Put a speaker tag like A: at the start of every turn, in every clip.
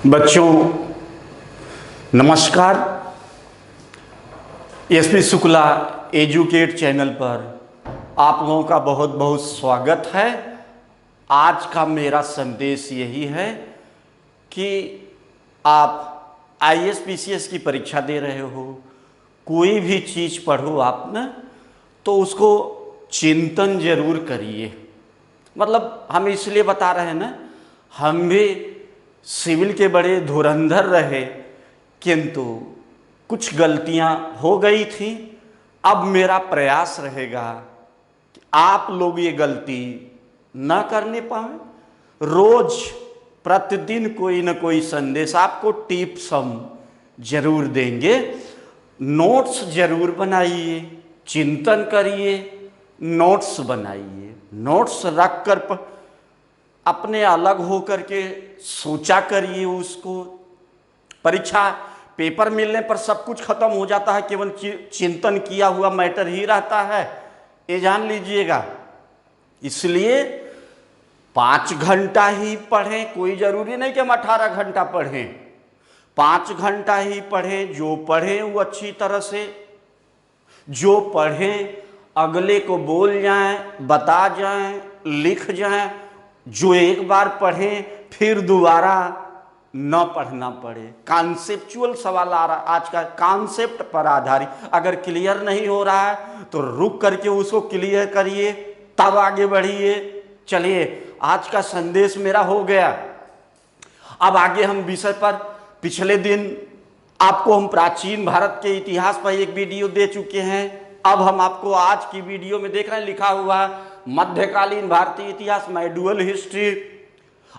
A: बच्चों नमस्कार। SP Shukla educate channel पर आप लोगों का बहुत बहुत स्वागत है। आज का मेरा संदेश यही है कि आप आईएएस पीसीएस की परीक्षा दे रहे हो, कोई भी चीज़ पढ़ो आप न, तो उसको चिंतन जरूर करिए। मतलब हम इसलिए बता रहे हैं ना, हम भी सिविल के बड़े धुरंधर रहे, किंतु कुछ गलतियां हो गई थी। अब मेरा प्रयास रहेगा कि आप लोग ये गलती न करने पाए। रोज प्रतिदिन कोई न कोई संदेश आपको टिप्स हम जरूर देंगे। नोट्स जरूर बनाइए, चिंतन करिए, नोट्स बनाइए, नोट्स रख कर अपने अलग हो करके सोचा करिए उसको। परीक्षा पेपर मिलने पर सब कुछ खत्म हो जाता है, केवल चिंतन किया हुआ मैटर ही रहता है, ये जान लीजिएगा। इसलिए 5 घंटा ही पढ़ें, कोई जरूरी नहीं कि हम 18 घंटा पढ़ें। 5 घंटा ही पढ़ें। जो पढ़ें वो अच्छी तरह से, जो पढ़ें अगले को बोल जाएं, बता जाएं, लिख जाएं। जो एक बार पढ़ें फिर दोबारा न पढ़ना पड़े। कॉन्सेप्चुअल सवाल आ रहा, आज का कॉन्सेप्ट पर आधारित। अगर क्लियर नहीं हो रहा है तो रुक करके उसको क्लियर करिए, तब आगे बढ़िए। चलिए, आज का संदेश मेरा हो गया। अब आगे हम विषय पर, पिछले दिन आपको हम प्राचीन भारत के इतिहास पर एक वीडियो दे चुके हैं। अब हम आपको आज की वीडियो में देख रहे हैं, लिखा हुआ मध्यकालीन भारतीय इतिहास, मेडुअल हिस्ट्री।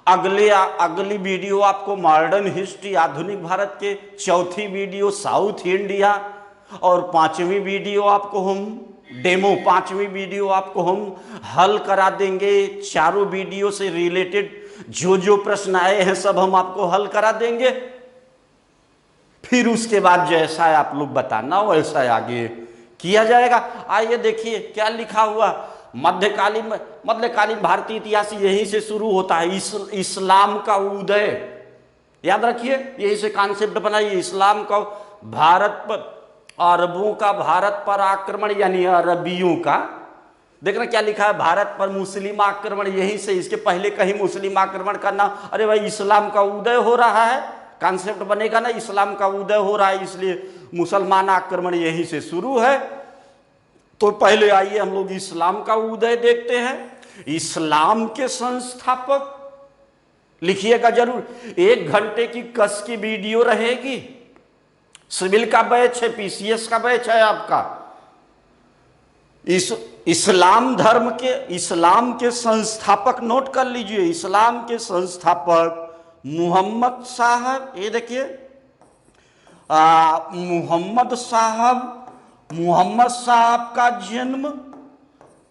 A: अगली वीडियो आपको मॉडर्न हिस्ट्री, आधुनिक भारत के। चौथी वीडियो साउथ इंडिया, और 5वीं वीडियो आपको हम डेमो, 5वीं वीडियो आपको हम हल करा देंगे। चारों वीडियो से रिलेटेड जो जो प्रश्न आए हैं सब हम आपको हल करा देंगे। फिर उसके बाद जैसा आप लोग बताना वैसा आगे किया जाएगा। आइए देखिए क्या लिखा हुआ। मध्यकालीन भारतीय इतिहास यहीं से शुरू होता है। इस्लाम का उदय, याद रखिए, यही से कॉन्सेप्ट बनाइए। इस्लाम का भारत पर, अरबों का भारत पर आक्रमण, यानी अरबियों का। देखना क्या लिखा है, भारत पर मुस्लिम आक्रमण, यहीं से। इसके पहले कहीं मुस्लिम आक्रमण करना, अरे भाई इस्लाम का उदय हो रहा है, कॉन्सेप्ट बनेगा ना, इस्लाम का उदय हो रहा है, इसलिए मुसलमान आक्रमण यहीं से शुरू है। तो पहले आइए हम लोग इस्लाम का उदय देखते हैं। इस्लाम के संस्थापक, लिखिएगा जरूर। 1 घंटे की कस की वीडियो रहेगी। सिविल का बैच है, पीसीएस का बैच है आपका। इस्लाम धर्म के, इस्लाम के संस्थापक नोट कर लीजिए। इस्लाम के संस्थापक मोहम्मद साहब, ये देखिए मोहम्मद साहब का जन्म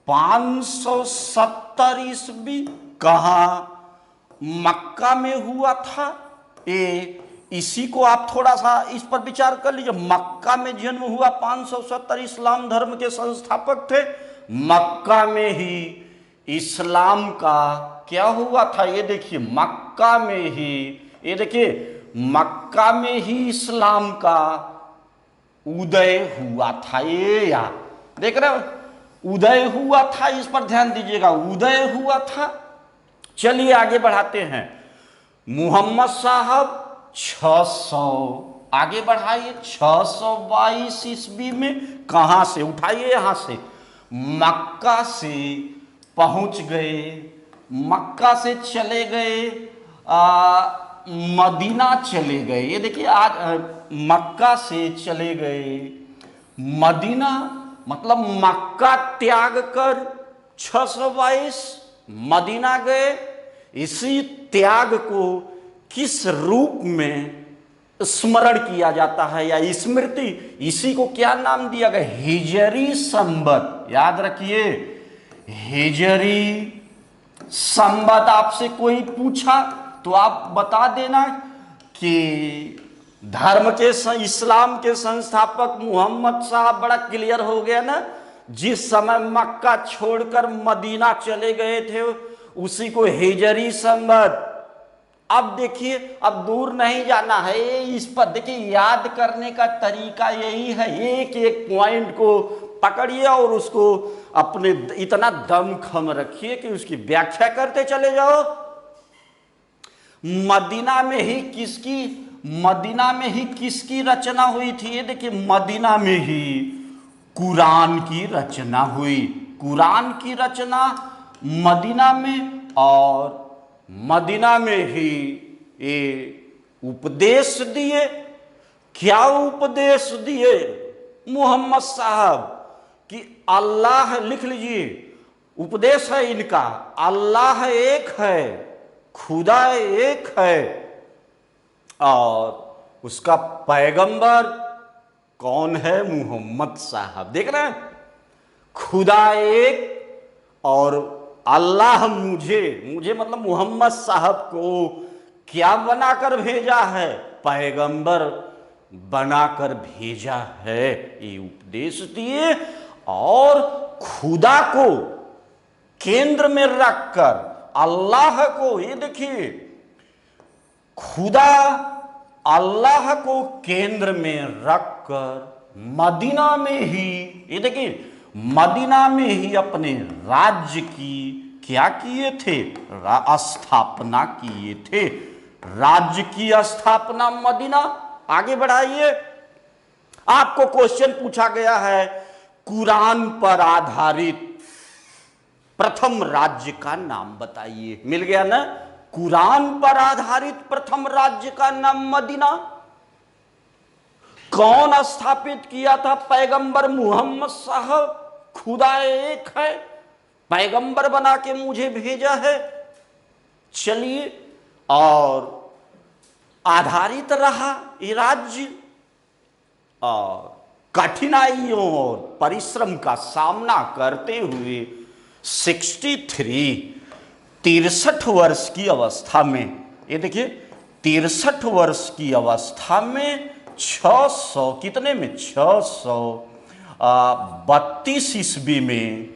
A: 570 ईस्वी कहाँ, मक्का में हुआ था। इसी को आप थोड़ा सा इस पर विचार कर लीजिए। मक्का में जन्म हुआ 570। इस्लाम धर्म के संस्थापक थे। मक्का में ही इस्लाम का क्या हुआ था, ये देखिए, मक्का में ही, ये देखिए, मक्का में ही इस्लाम का उदय हुआ था। ये यार देख रहे हो, उदय हुआ था, इस पर ध्यान दीजिएगा, उदय हुआ था। चलिए आगे बढ़ाते हैं। मोहम्मद साहब 600, आगे बढ़ाइए, 622 ईस्वी में कहां से, उठाइए यहां से, मक्का से पहुंच गए, मक्का से चले गए, मदीना चले गए। ये देखिए, आज मक्का से चले गए मदीना, मतलब मक्का त्याग कर 622 मदीना गए। इसी त्याग को किस रूप में स्मरण किया जाता है या स्मृति, इसी को क्या नाम दिया गया, हिजरी संवत। याद रखिए, हिजरी संवत। आपसे कोई पूछा तो आप बता देना कि धर्म के, इस्लाम के संस्थापक मोहम्मद साहब, बड़ा क्लियर हो गया ना। जिस समय मक्का छोड़कर मदीना चले गए थे उसी को हिजरी संवत अब देखिए, अब दूर नहीं जाना है, इस पर देखिए याद करने का तरीका यही है, एक एक पॉइंट को पकड़िए और उसको अपने इतना दमखम रखिए कि उसकी व्याख्या करते चले जाओ। मदीना में ही किसकी रचना हुई थी? ये देखिए, मदीना में ही कुरान की रचना हुई। कुरान की रचना मदीना में, और मदीना में ही ये उपदेश दिए। क्या उपदेश दिए मोहम्मद साहब? कि अल्लाह, लिख लीजिए, उपदेश है इनका, अल्लाह एक है, खुदा एक है, और उसका पैगंबर कौन है? मोहम्मद साहब। देख रहे हैं, खुदा एक और अल्लाह मुझे मतलब मोहम्मद साहब को क्या बनाकर भेजा है? पैगंबर बनाकर भेजा है। ये उपदेश दिए और खुदा को केंद्र में रखकर, अल्लाह को, ये देखिए, खुदा अल्लाह को केंद्र में रखकर मदीना में ही, ये देखिए, मदीना में ही अपने राज्य की क्या किए थे? स्थापना किए थे। राज्य की स्थापना मदीना। आगे बढ़ाइए, आपको क्वेश्चन पूछा गया है, कुरान पर आधारित प्रथम राज्य का नाम बताइए। मिल गया ना? कुरान पर आधारित प्रथम राज्य का नाम मदीना। कौन स्थापित किया था? पैगंबर मोहम्मद साहब। खुदा एक है, पैगंबर बना के मुझे भेजा है। चलिए, और आधारित रहा ये राज्य, और कठिनाइयों और परिश्रम का सामना करते हुए 63 वर्ष की अवस्था में, ये देखिए, 63 वर्ष की अवस्था में 600 कितने में 632 ईस्वी में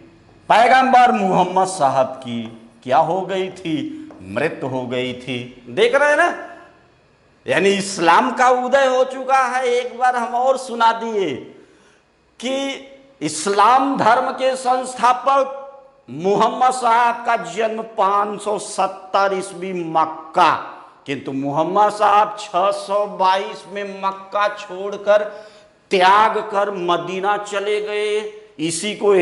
A: पैगंबर मोहम्मद साहब की क्या हो गई थी? मृत्यु हो गई थी। देख रहे हैं ना, यानी इस्लाम का उदय हो चुका है। एक बार हम और सुना दिए कि इस्लाम धर्म के संस्थापक मोहम्मद साहब का जन्म 570 ईस्वी मक्का, किंतु मोहम्मद साहब 622 में मक्का छोड़कर त्याग कर मदीना चले गए। इसी को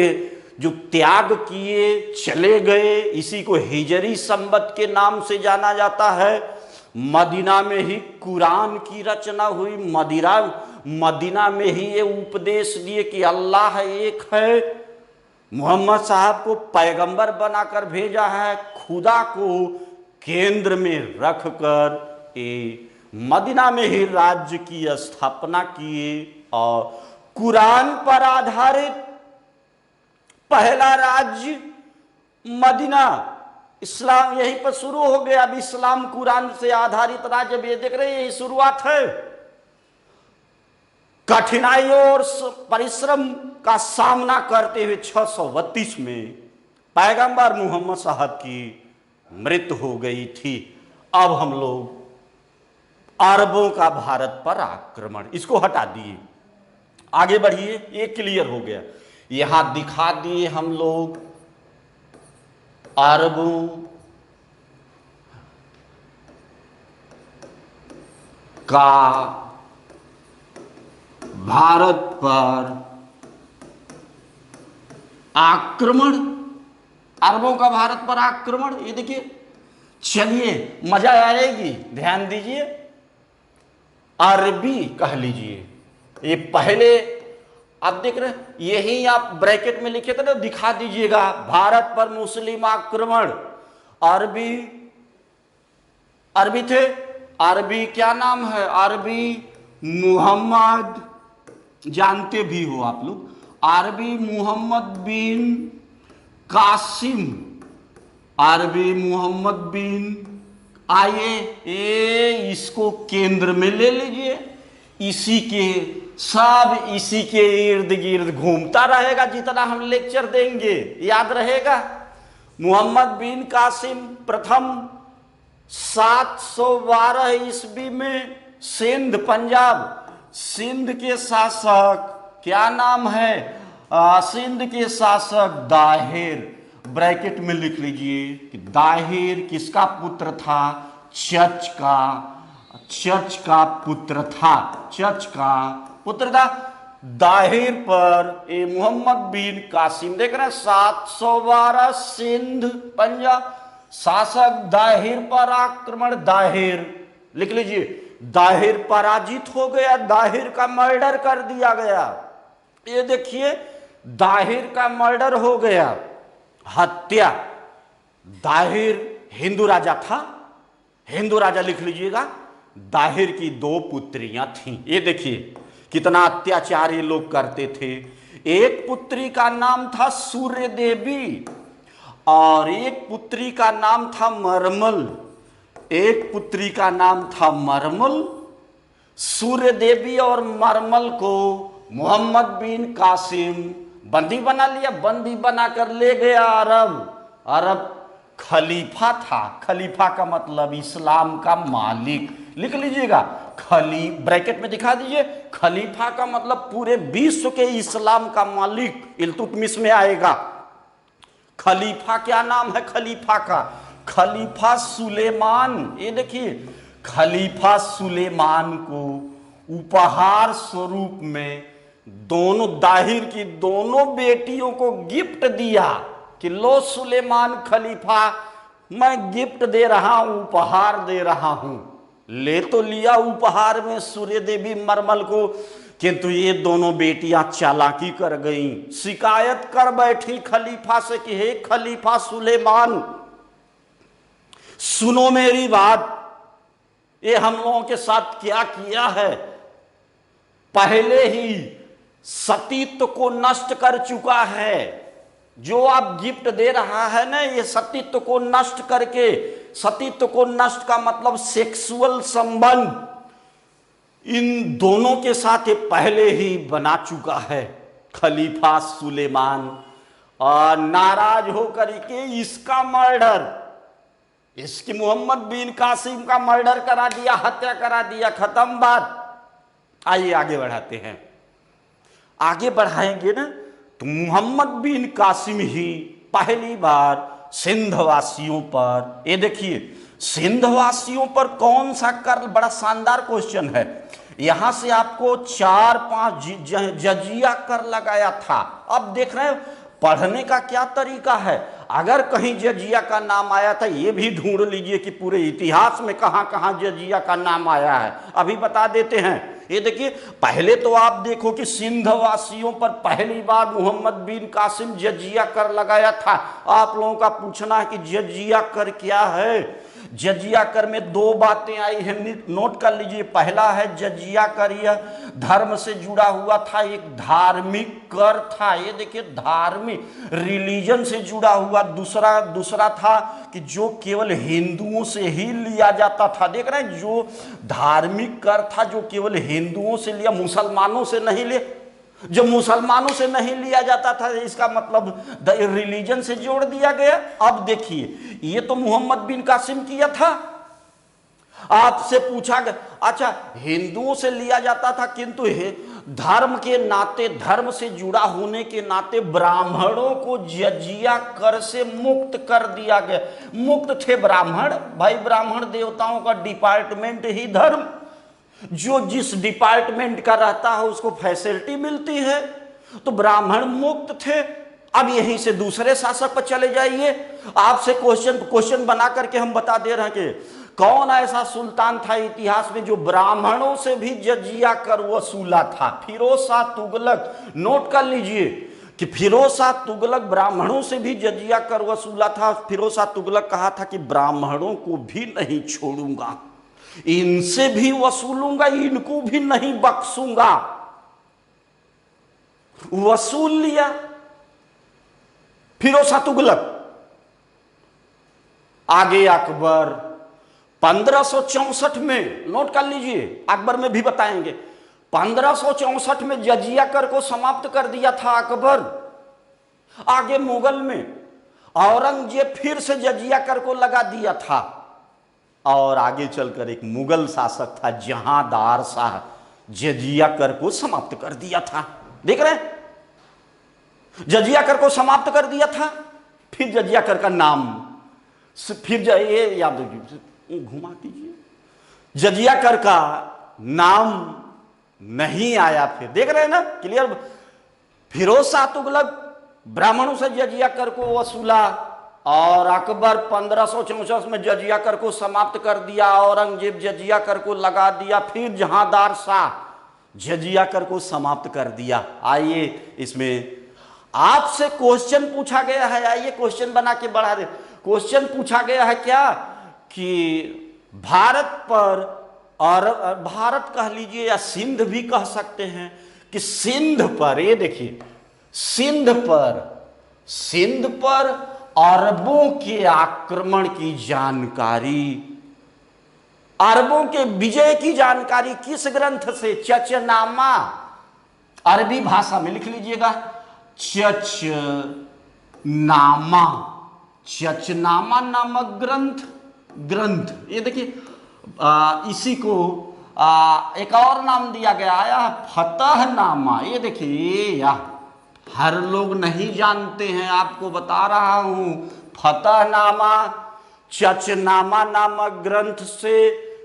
A: जो त्याग किए चले गए, इसी को हिजरी संवत के नाम से जाना जाता है। मदीना में ही कुरान की रचना हुई। मदीना में ही ये उपदेश दिए कि अल्लाह एक है, मोहम्मद साहब को पैगंबर बनाकर भेजा है, खुदा को केंद्र में रखकर ये मदीना में ही राज्य की स्थापना किए। और कुरान पर आधारित पहला राज्य मदीना, इस्लाम यहीं पर शुरू हो गया। अब इस्लाम कुरान से आधारित राज्य, ये देख रहे हैं, यही शुरुआत है। कठिनाइयों और परिश्रम का सामना करते हुए 632 में पैगंबर मोहम्मद साहब की मृत्यु हो गई थी। अब हम लोग अरबों का भारत पर आक्रमण, इसको हटा दिए, आगे बढ़िए, ये क्लियर हो गया। यहां दिखा दिए हम लोग अरबों का भारत पर आक्रमण, अरबों का भारत पर आक्रमण, ये देखिए। चलिए, मजा आएगी, ध्यान दीजिए। अरबी कह लीजिए, ये पहले आप देख रहे हैं, यही आप ब्रैकेट में लिखे थे ना, दिखा दीजिएगा, भारत पर मुस्लिम आक्रमण। अरबी थे, अरबी क्या नाम है? अरबी मुहम्मद, जानते भी हो आप लोग, अरबी मुहम्मद बिन कासिम, अरबी मोहम्मद बिन। आइए, इसको केंद्र में ले लीजिए, इसी के इर्द गिर्द घूमता रहेगा। जितना हम लेक्चर देंगे याद रहेगा। मोहम्मद बिन कासिम प्रथम 712 ईस्वी में सिंध पंजाब, सिंध के शासक क्या नाम है? सिंध के शासक दाहिर। ब्रैकेट में लिख लीजिए कि दाहिर किसका पुत्र था? चच का पुत्र था। चच का पुत्र था। दाहिर पर ए मोहम्मद बिन कासिम, देख रहे हैं 712 सिंध पंजाब, शासक दाहिर पर आक्रमण। दाहिर लिख लीजिए, दाहिर पराजित हो गया, दाहिर का मर्डर कर दिया गया। ये देखिए, दाहिर का मर्डर हो गया, हत्या। दाहिर हिंदू राजा था, हिंदू राजा लिख लीजिएगा। दाहिर की 2 पुत्रियां थीं। ये देखिए कितना अत्याचार ये लोग करते थे। एक पुत्री का नाम था सूर्य देवी और एक पुत्री का नाम था मरमल। एक पुत्री का नाम था मरमल। सूर्य देवी और मरमल को मोहम्मद बिन कासिम बंदी बना लिया, बंदी बनाकर ले गया अरब। अरब खलीफा था। खलीफा का मतलब इस्लाम का मालिक, लिख लीजिएगा। ब्रैकेट में दिखा दीजिए, खलीफा का मतलब पूरे विश्व के इस्लाम का मालिक इल्तुतमिश में आएगा। खलीफा क्या नाम है खलीफा का? खलीफा सुलेमान। ये देखिए, खलीफा सुलेमान को उपहार स्वरूप में दोनों दाहिर की दोनों बेटियों को गिफ्ट दिया कि लो सुलेमान खलीफा, मैं गिफ्ट दे रहा हूं, उपहार दे रहा हूं। ले तो लिया उपहार में सूर्य देवी मरमल को, किंतु ये दोनों बेटियां चालाकी कर गईं, शिकायत कर बैठी खलीफा से कि हे खलीफा सुलेमान, सुनो मेरी बात, ये हम लोगों के साथ क्या किया है। पहले ही सतीत्व को नष्ट कर चुका है। जो आप गिफ्ट दे रहा है ना, ये सतीत्व को नष्ट करके, सतीत्व को नष्ट का मतलब सेक्सुअल संबंध इन दोनों के साथ ये पहले ही बना चुका है खलीफा सुलेमान। और नाराज होकर के इसका मर्डर, इसकी मोहम्मद बिन कासिम का मर्डर करा दिया, हत्या करा दिया, खत्म बात। आइए आगे बढ़ाते हैं। आगे बढ़ाएंगे ना तो मोहम्मद बिन कासिम ही पहली बार सिंधवासियों पर, ये देखिए सिंधवासियों पर कौन सा कर, बड़ा शानदार क्वेश्चन है। यहां से आपको 4-5 जजिया कर लगाया था। अब देख रहे हैं पढ़ने का क्या तरीका है। अगर कहीं जजिया का नाम आया था, ये भी ढूंढ लीजिए कि पूरे इतिहास में कहां कहां जजिया का नाम आया है, अभी बता देते हैं। ये देखिए, पहले तो आप देखो कि सिंधवासियों पर पहली बार मोहम्मद बिन कासिम जजिया कर लगाया था। आप लोगों का पूछना है कि जजिया कर क्या है। जजिया कर में 2 बातें आई हैं, नोट कर लीजिए। पहला है जजिया कर, यह धर्म से जुड़ा हुआ था, एक धार्मिक कर था। ये देखिए, धार्मिक रिलीजन से जुड़ा हुआ। दूसरा था कि जो केवल हिंदुओं से ही लिया जाता था। देख रहे हैं, जो धार्मिक कर था जो केवल हिंदुओं से लिया, मुसलमानों से नहीं ले। जो मुसलमानों से नहीं लिया जाता था, इसका मतलब रिलीजन से जोड़ दिया गया। अब देखिए, ये तो मोहम्मद बिन कासिम किया था। आपसे पूछा गया, अच्छा हिंदुओं से लिया जाता था, किंतु धर्म के नाते, धर्म से जुड़ा होने के नाते ब्राह्मणों को जजिया कर से मुक्त कर दिया गया। मुक्त थे ब्राह्मण, भाई ब्राह्मण देवताओं का डिपार्टमेंट ही धर्म, जो जिस डिपार्टमेंट का रहता है उसको फैसिलिटी मिलती है, तो ब्राह्मण मुक्त थे। अब यहीं से दूसरे शासक पर चले जाइए। आपसे क्वेश्चन बना करके हम बता दे रहे हैं कि कौन ऐसा सुल्तान था इतिहास में जो ब्राह्मणों से भी जजिया कर वसूला था? फिरोज शाह तुगलक। नोट कर लीजिए कि फिरोज शाह तुगलक ब्राह्मणों से भी जजिया कर वसूला था। फिरोज शाह तुगलक कहा था कि ब्राह्मणों को भी नहीं छोड़ूंगा, इनसे भी वसूलूंगा, इनको भी नहीं बख्शूंगा। वसूल लिया फिरोज शाह तुगलक। आगे अकबर 1564 में, नोट कर लीजिए, अकबर में भी बताएंगे, 1564 में जजिया कर को समाप्त कर दिया था अकबर। आगे मुगल में औरंगजेब फिर से जजिया कर को लगा दिया था। और आगे चलकर एक मुगल शासक था जहांदार शाह, जजिया कर को समाप्त कर दिया था। देख रहे हैं, जजिया कर को समाप्त कर दिया था। फिर जजिया कर का नाम, फिर ये याद रखिए, घुमा दीजिए, जजिया कर का नाम नहीं आया। फिर देख रहे हैं ना, क्लियर। फिरोज शाह तुगलक ब्राह्मणों से जजिया कर को वसूला और अकबर 1564 में जजिया कर को समाप्त कर दिया, औरंगजेब जजिया कर को लगा दिया, फिर जहांदार शाह जजिया कर को समाप्त कर दिया। आइए इसमें आपसे क्वेश्चन पूछा गया है, आइए क्वेश्चन बना के बढ़ा दे। क्वेश्चन पूछा गया है क्या कि भारत पर, और भारत कह लीजिए या सिंध भी कह सकते हैं, कि सिंध पर, ये देखिए सिंध पर अरबों के आक्रमण की जानकारी, अरबों के विजय की जानकारी किस ग्रंथ से? चचनामा। अरबी भाषा में लिख लीजिएगा, चचनामा नामक ग्रंथ। ये देखिए, इसी को एक और नाम दिया गया है, फतहनामा। ये देखिए, हर लोग नहीं जानते हैं, आपको बता रहा हूं। फतहनामा, चचनामा नामक ग्रंथ से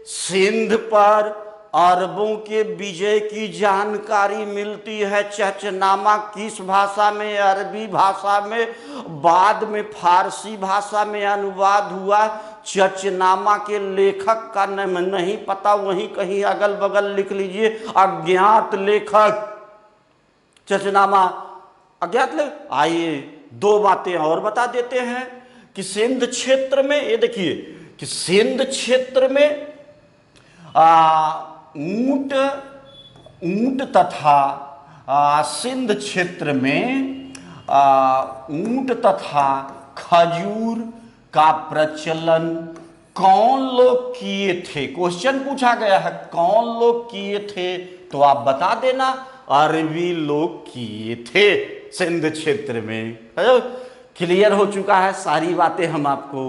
A: सिंध पर अरबों के विजय की जानकारी मिलती है। चचनामा किस भाषा में? अरबी भाषा में, बाद में फारसी भाषा में अनुवाद हुआ। चचनामा के लेखक का नाम नहीं पता, वहीं कहीं अगल बगल लिख लीजिए, अज्ञात लेखक। चचनामा अज्ञात लेखक। आइए दो बातें और बता देते हैं कि सिंध क्षेत्र में, ये देखिए कि सिंध क्षेत्र में ऊंट तथा सिंध क्षेत्र में ऊंट तथा खजूर का प्रचलन कौन लोग किए थे? क्वेश्चन पूछा गया है, कौन लोग किए थे? तो आप बता देना, अरबी लोग किए थे सिंध क्षेत्र में। क्लियर हो चुका है, सारी बातें हम आपको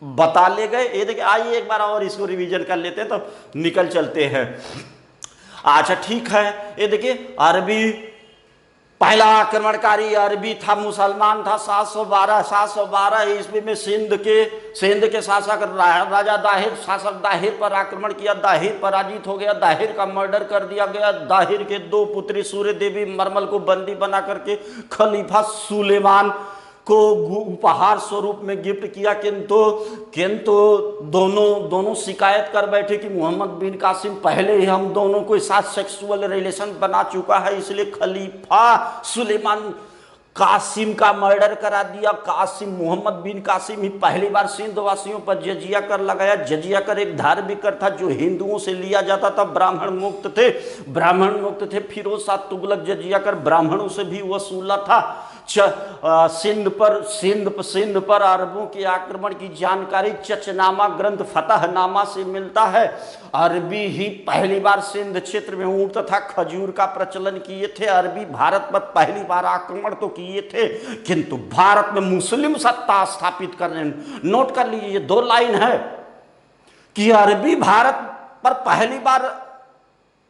A: बता ले गए। ये देखिए, आइए एक बार और इसको रिवीजन कर लेते हैं तो निकल चलते हैं। अच्छा ठीक है, ये देखिए, अरबी पहला आक्रमणकारी अरबी था, मुसलमान था। 712 ईस्वी में सिंध के शासक राजा शासक दाहिर पर आक्रमण किया। दाहिर पराजित हो गया, दाहिर का मर्डर कर दिया गया। दाहिर के दो पुत्री सूर्य देवी मरमल को बंदी बना करके खलीफा सुलेमान को उपहार स्वरूप में गिफ्ट किया, किंतु दोनों शिकायत कर बैठे कि मोहम्मद बिन कासिम पहले ही हम दोनों के साथ सेक्सुअल रिलेशन बना चुका है, इसलिए खलीफा सुलेमान कासिम का मर्डर करा दिया। मोहम्मद बिन कासिम ही पहली बार सिंध वासियों पर जजिया कर लगाया। जजिया कर एक धार्मिक कर था जो हिंदुओं से लिया जाता था, ब्राह्मण मुक्त थे। फिरोज शाह तुगलक जजिया कर ब्राह्मणों से भी वसूला था। सिंध पर अरबों के आक्रमण की जानकारी चचनामा ग्रंथ फतहनामा से मिलता है। अरबी ही पहली बार सिंध क्षेत्र में ऊंट तथा खजूर का प्रचलन किए थे। अरबी भारत पर पहली बार आक्रमण तो किए थे, किंतु भारत में मुस्लिम सत्ता स्थापित करने, नोट कर लीजिए ये दो लाइन है कि अरबी भारत पर पहली बार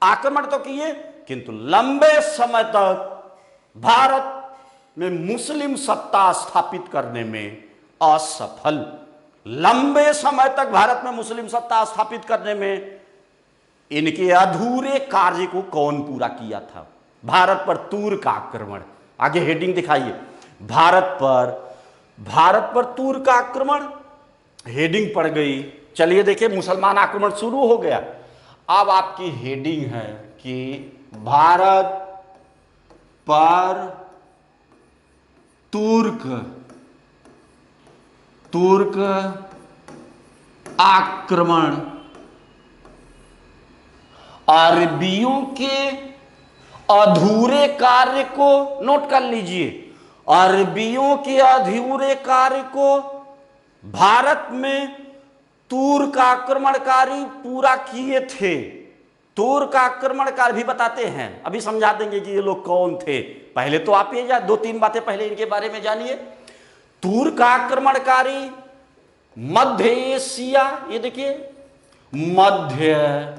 A: आक्रमण तो किए, किंतु लंबे समय तक भारत में मुस्लिम सत्ता स्थापित करने में असफल। लंबे समय तक भारत में मुस्लिम सत्ता स्थापित करने में इनके अधूरे कार्य को कौन पूरा किया था? भारत पर तुर्क आक्रमण। आगे हेडिंग दिखाइए, भारत पर तुर्क आक्रमण, हेडिंग पड़ गई। चलिए देखिए, मुसलमान आक्रमण शुरू हो गया। अब आपकी हेडिंग है कि भारत पर तुर्क आक्रमण। अरबियों के अधूरे कार्य को नोट कर लीजिए, अरबियों के अधूरे कार्य को भारत में तुर्क आक्रमणकारी पूरा किए थे। तुर्क आक्रमणकारी भी बताते हैं, अभी समझा देंगे कि ये लोग कौन थे। पहले तो आप ये दो तीन बातें पहले इनके बारे में जानिए। तुर्क आक्रमणकारी मध्य एशिया, ये देखिए मध्य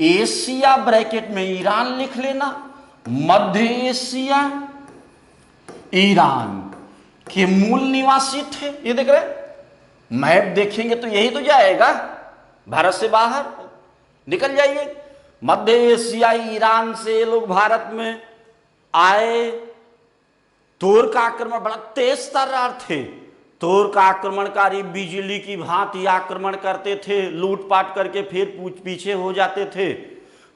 A: एशिया ब्रैकेट में ईरान लिख लेना। मध्य एशिया ईरान के मूल निवासी थे। ये देख रहे, मैप देखेंगे तो यही तो जाएगा, भारत से बाहर निकल जाइए। मध्य एशिया ईरान से ये लोग भारत में आए। तुर्क आक्रमण, बड़ा तेज तर्रार थे। तुर्क आक्रमणकारी बिजली की भांति आक्रमण करते थे, लूटपाट करके फिर पीछे हो जाते थे।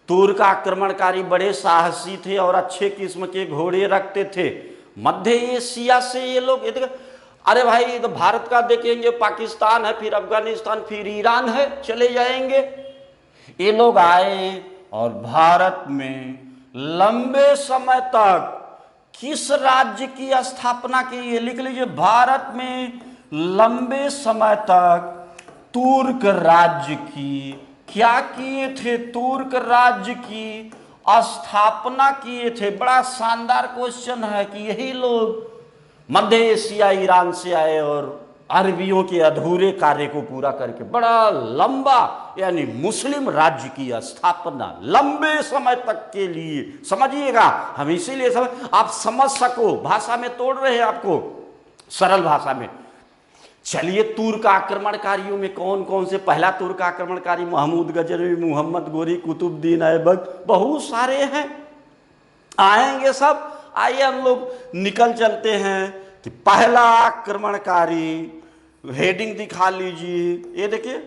A: तुर्क आक्रमणकारी बड़े साहसी थे और अच्छे किस्म के घोड़े रखते थे। मध्य एशिया से ये लोग, अरे भाई ये तो भारत का देखेंगे, पाकिस्तान है, फिर अफगानिस्तान, फिर ईरान है, चले जाएंगे। ये लोग आए और भारत में लंबे समय तक किस राज्य की स्थापना की, ये लिख लीजिए, भारत में लंबे समय तक तुर्क राज्य की क्या किए थे, तुर्क राज्य की स्थापना किए थे। बड़ा शानदार क्वेश्चन है कि यही लोग मध्य एशिया ईरान से आए और अरबियों के अधूरे कार्य को पूरा करके बड़ा लंबा, यानी मुस्लिम राज्य की स्थापना लंबे समय तक के लिए, समझिएगा, हम इसीलिए आप समझ सको, भाषा में तोड़ रहे हैं आपको, सरल भाषा में। चलिए, तुर्क आक्रमणकारियों में कौन कौन से, पहला तुर्क आक्रमणकारी महमूद गजनवी, मोहम्मद गोरी, कुतुबुद्दीन ऐबक, बहुत सारे हैं, आएंगे सब। आइए हम लोग निकल चलते हैं कि पहला आक्रमणकारी, हेडिंग दिखा लीजिए, ये देखिए,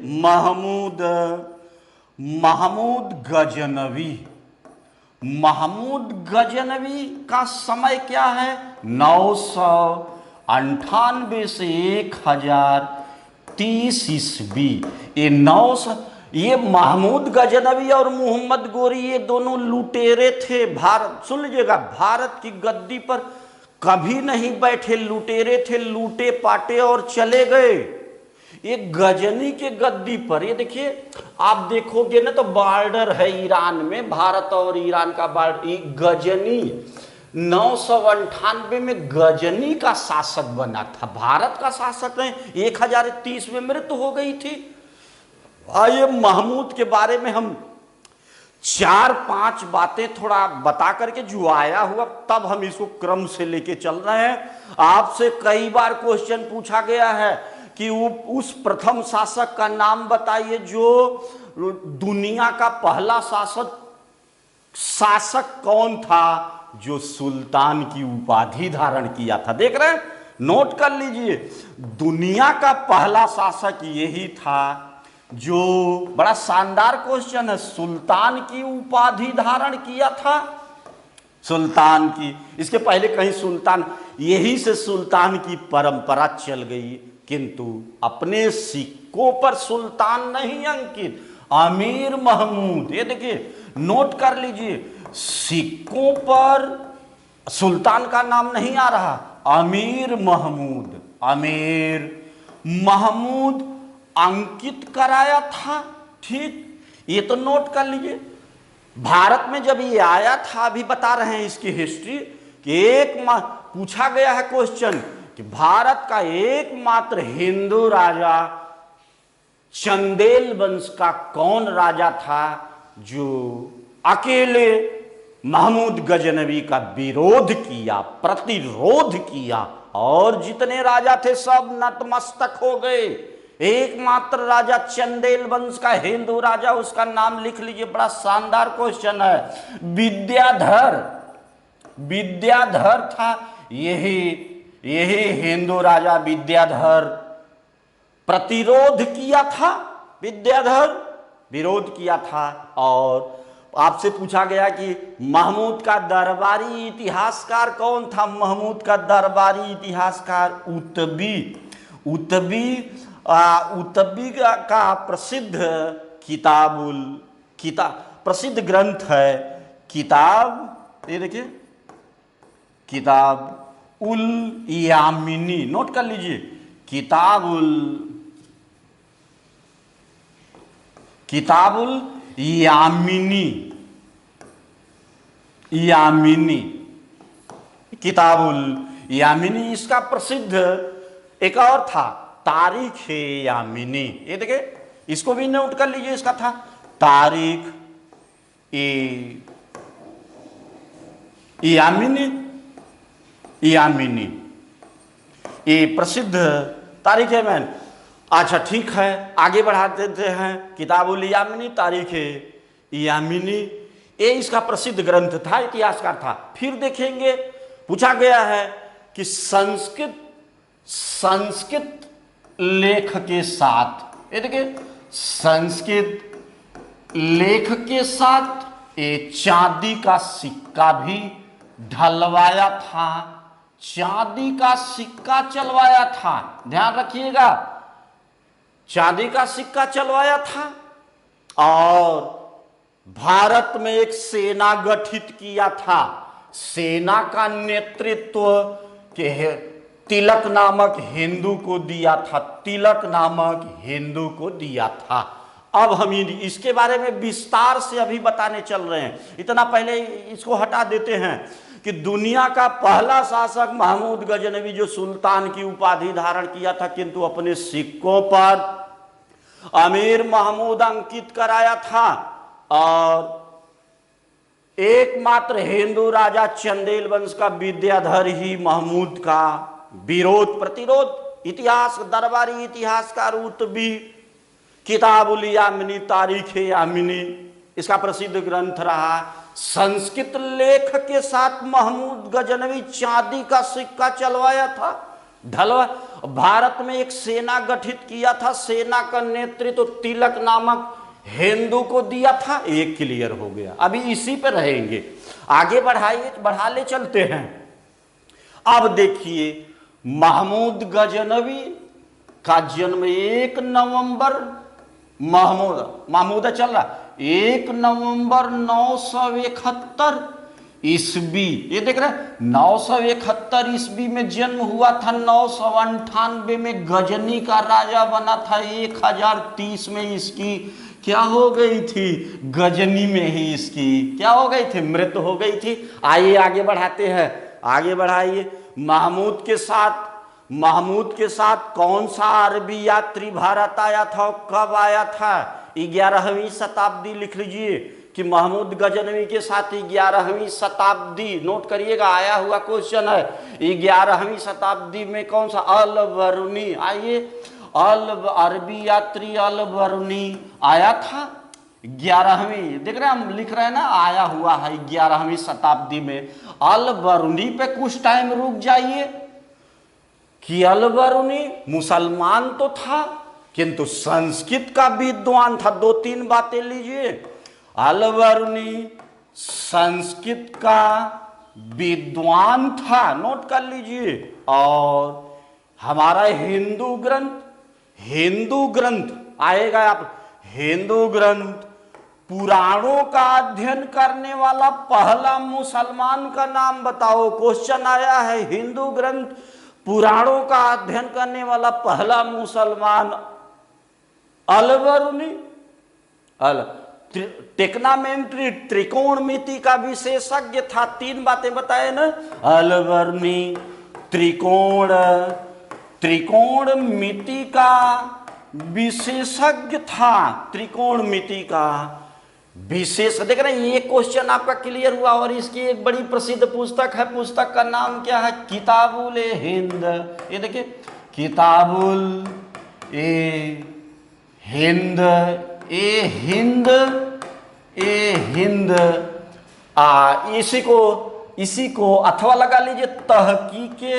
A: महमूद गजनवी। महमूद गजनवी का समय क्या है? 998 से 1030 ईस्वी। ये महमूद गजनवी और मोहम्मद गोरी, ये दोनों लुटेरे थे। भारत, सुन लीजिएगा, भारत की गद्दी पर कभी नहीं बैठे, लुटेरे थे, लूटे पाटे और चले गए। ये गजनी के गद्दी पर, ये देखिए, आप देखोगे ना तो बॉर्डर है ईरान में, भारत और ईरान का बॉर्डर। ये गजनी 998 में गजनी का शासक बना था, भारत का शासक नहीं। 1030 में मृत्यु हो गई थी। आइए महमूद के बारे में हम 4-5 बातें थोड़ा बता करके, जो आया हुआ तब हम इसको क्रम से लेके चल रहे हैं। आपसे कई बार क्वेश्चन पूछा गया है कि उस प्रथम शासक का नाम बताइए जो दुनिया का पहला शासक कौन था जो सुल्तान की उपाधि धारण किया था। देख रहे हैं, नोट कर लीजिए, दुनिया का पहला शासक यही था जो, बड़ा शानदार क्वेश्चन है, सुल्तान की उपाधि धारण किया था। सुल्तान की, इसके पहले कहीं सुल्तान, यही से सुल्तान की परंपरा चल गई, किंतु अपने सिक्कों पर सुल्तान नहीं अंकित, अमीर महमूद। ये देखिए, नोट कर लीजिए, सिक्कों पर सुल्तान का नाम नहीं आ रहा, अमीर महमूद अंकित कराया था। ठीक, ये तो नोट कर लीजिए। भारत में जब ये आया था, अभी बता रहे हैं इसकी हिस्ट्री, कि पूछा गया है क्वेश्चन कि भारत का एकमात्र हिंदू राजा चंदेल वंश का कौन राजा था जो अकेले महमूद गजनवी का विरोध किया, प्रतिरोध किया, और जितने राजा थे सब नतमस्तक हो गए। एकमात्र राजा चंदेल वंश का हिंदू राजा, उसका नाम लिख लीजिए, बड़ा शानदार क्वेश्चन है, विद्याधर था। यही हिंदू राजा विद्याधर प्रतिरोध किया था, विरोध किया था। और आपसे पूछा गया कि महमूद का दरबारी इतिहासकार कौन था? महमूद का दरबारी इतिहासकार उतबी का प्रसिद्ध प्रसिद्ध ग्रंथ है किताब, ये देखिए, किताब उल यामिनी। नोट कर लीजिए, किताबुल यामिनी, किताबुल यामिनी। इसका प्रसिद्ध एक और था, तारीख यामिनी। ये देखिए, इसको भी नोट कर लीजिए। इसका था तारिक यामिनी, यामिनी, ये प्रसिद्ध तारीख है मैन। अच्छा ठीक है, आगे बढ़ा देते हैं। किताबुल यामिनी, तारीख यामिनी, ये इसका प्रसिद्ध ग्रंथ था, इतिहासकार था। फिर देखेंगे पूछा गया है कि संस्कृत लेख के साथ, ये देखिए संस्कृत लेख के साथ ये चांदी का सिक्का भी ढलवाया था, चांदी का सिक्का चलवाया था। ध्यान रखिएगा, चांदी का सिक्का चलवाया था। और भारत में एक सेना गठित किया था, सेना का नेतृत्व के तिलक नामक हिंदू को दिया था, तिलक नामक हिंदू को दिया था। अब हम इसके बारे में विस्तार से अभी बताने चल रहे हैं। इतना पहले इसको हटा देते हैं कि दुनिया का पहला शासक महमूद गजनवी, जो सुल्तान की उपाधि धारण किया था, किंतु अपने सिक्कों पर अमीर महमूद अंकित कराया था। और एकमात्र हिंदू राजा चंदेल वंश का विद्याधर ही महमूद का विरोध प्रतिरोध इतिहास, दरबारी इतिहासकार उतबी किताबुल यामिनी, तारीख यामिनी इसका प्रसिद्ध ग्रंथ रहा। संस्कृत लेख के साथ महमूद गजनवी चांदी का सिक्का चलवाया था, ढलवा। भारत में एक सेना गठित किया था, सेना का नेतृत्व तिलक नामक हिंदू को दिया था। एक क्लियर हो गया, अभी इसी पे रहेंगे, आगे बढ़ा ले चलते हैं। अब देखिए, महमूद गजनवी का जन्म 1 नवंबर, महमूद चल रहा 1 नवंबर 971 ईस्वी, ये देख रहे हैं 971 ईस्वी में जन्म हुआ था। 998 में गजनी का राजा बना था। 1030 में इसकी क्या हो गई थी, गजनी में ही इसकी क्या हो गई थी, मृत्यु हो गई थी। आइए आगे बढ़ाते हैं, आगे बढ़ाइए। महमूद के साथ कौन सा अरबी यात्री भारत आया था और कब आया था? 11वीं शताब्दी लिख लीजिए कि महमूद गजनवी के साथ 11वीं शताब्दी, नोट करिएगा, आया हुआ क्वेश्चन है। 11वीं शताब्दी में कौन सा? अल बरूनी, आइए, अरबी यात्री अल बरूनी आया था 11वीं, देख रहे हैं हम लिख रहे हैं ना, आया हुआ है 11वीं शताब्दी में। अल बरूनी पे कुछ टाइम रुक जाइए कि अल बरूनी मुसलमान तो था किंतु संस्कृत का विद्वान था। 2-3 बातें लीजिए। अल बरूनी संस्कृत का विद्वान था, नोट कर लीजिए। और हमारा हिंदू ग्रंथ आएगा, आप हिंदू ग्रंथ पुराणों का अध्ययन करने वाला पहला मुसलमान का नाम बताओ। क्वेश्चन आया है, हिंदू ग्रंथ पुराणों का अध्ययन करने वाला पहला मुसलमान अल बरूनी। टेक्नामेंट्री, त्रिकोणमिति का विशेषज्ञ था। 3 बातें बताए ना, अल बरूनी त्रिकोणमिति का विशेषज्ञ था, त्रिकोणमिति का विशेष। देख रहे हैं, ये क्वेश्चन आपका क्लियर हुआ। और इसकी एक बड़ी प्रसिद्ध पुस्तक है, पुस्तक का नाम क्या है? किताबुल हिंद। ये देखिए, किताबुल हिंद। इसी को अथवा लगा लीजिए, तहकीके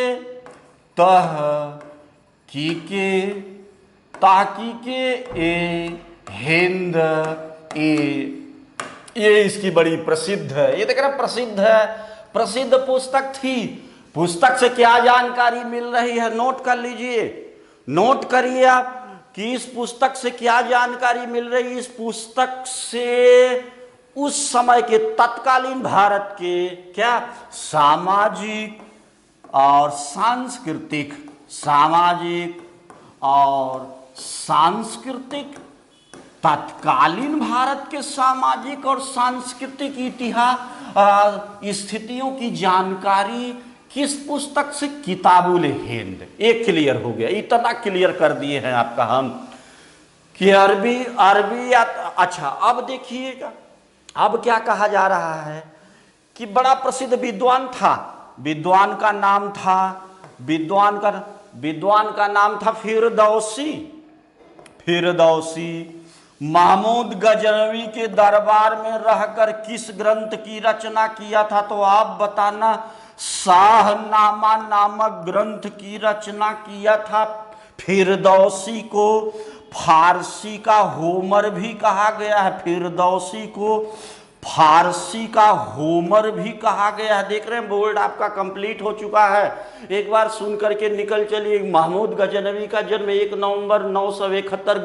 A: हिंद, ये इसकी बड़ी प्रसिद्ध है। ये देख रहे प्रसिद्ध है, प्रसिद्ध पुस्तक थी। पुस्तक से क्या जानकारी मिल रही है, नोट कर लीजिए, नोट करिए आप कि इस पुस्तक से क्या जानकारी मिल रही है। इस पुस्तक से उस समय के तत्कालीन भारत के क्या सामाजिक और सांस्कृतिक तत्कालीन भारत के सामाजिक और सांस्कृतिक इतिहास स्थितियों की जानकारी किस पुस्तक से? किताबुल हिंद। एक क्लियर हो गया, इतना क्लियर कर दिए हैं आपका हम। कि अरबी अरबी या, अच्छा अब देखिएगा, अब क्या कहा जा रहा है कि बड़ा प्रसिद्ध विद्वान था, विद्वान का नाम था, विद्वान का नाम था फिरदौसी। महमूद गजनवी के दरबार में रहकर किस ग्रंथ की रचना किया था? तो आप बताना। शाहनामा नामक ग्रंथ की रचना किया था। फिरदौसी को फारसी का होमर भी कहा गया है, फिरदौसी को फारसी का होमर भी कहा गया है। देख रहे हैं बोर्ड आपका कंप्लीट हो चुका है, एक बार सुन करके निकल चलिए। महमूद गजनवी का जन्म 1 नवंबर 971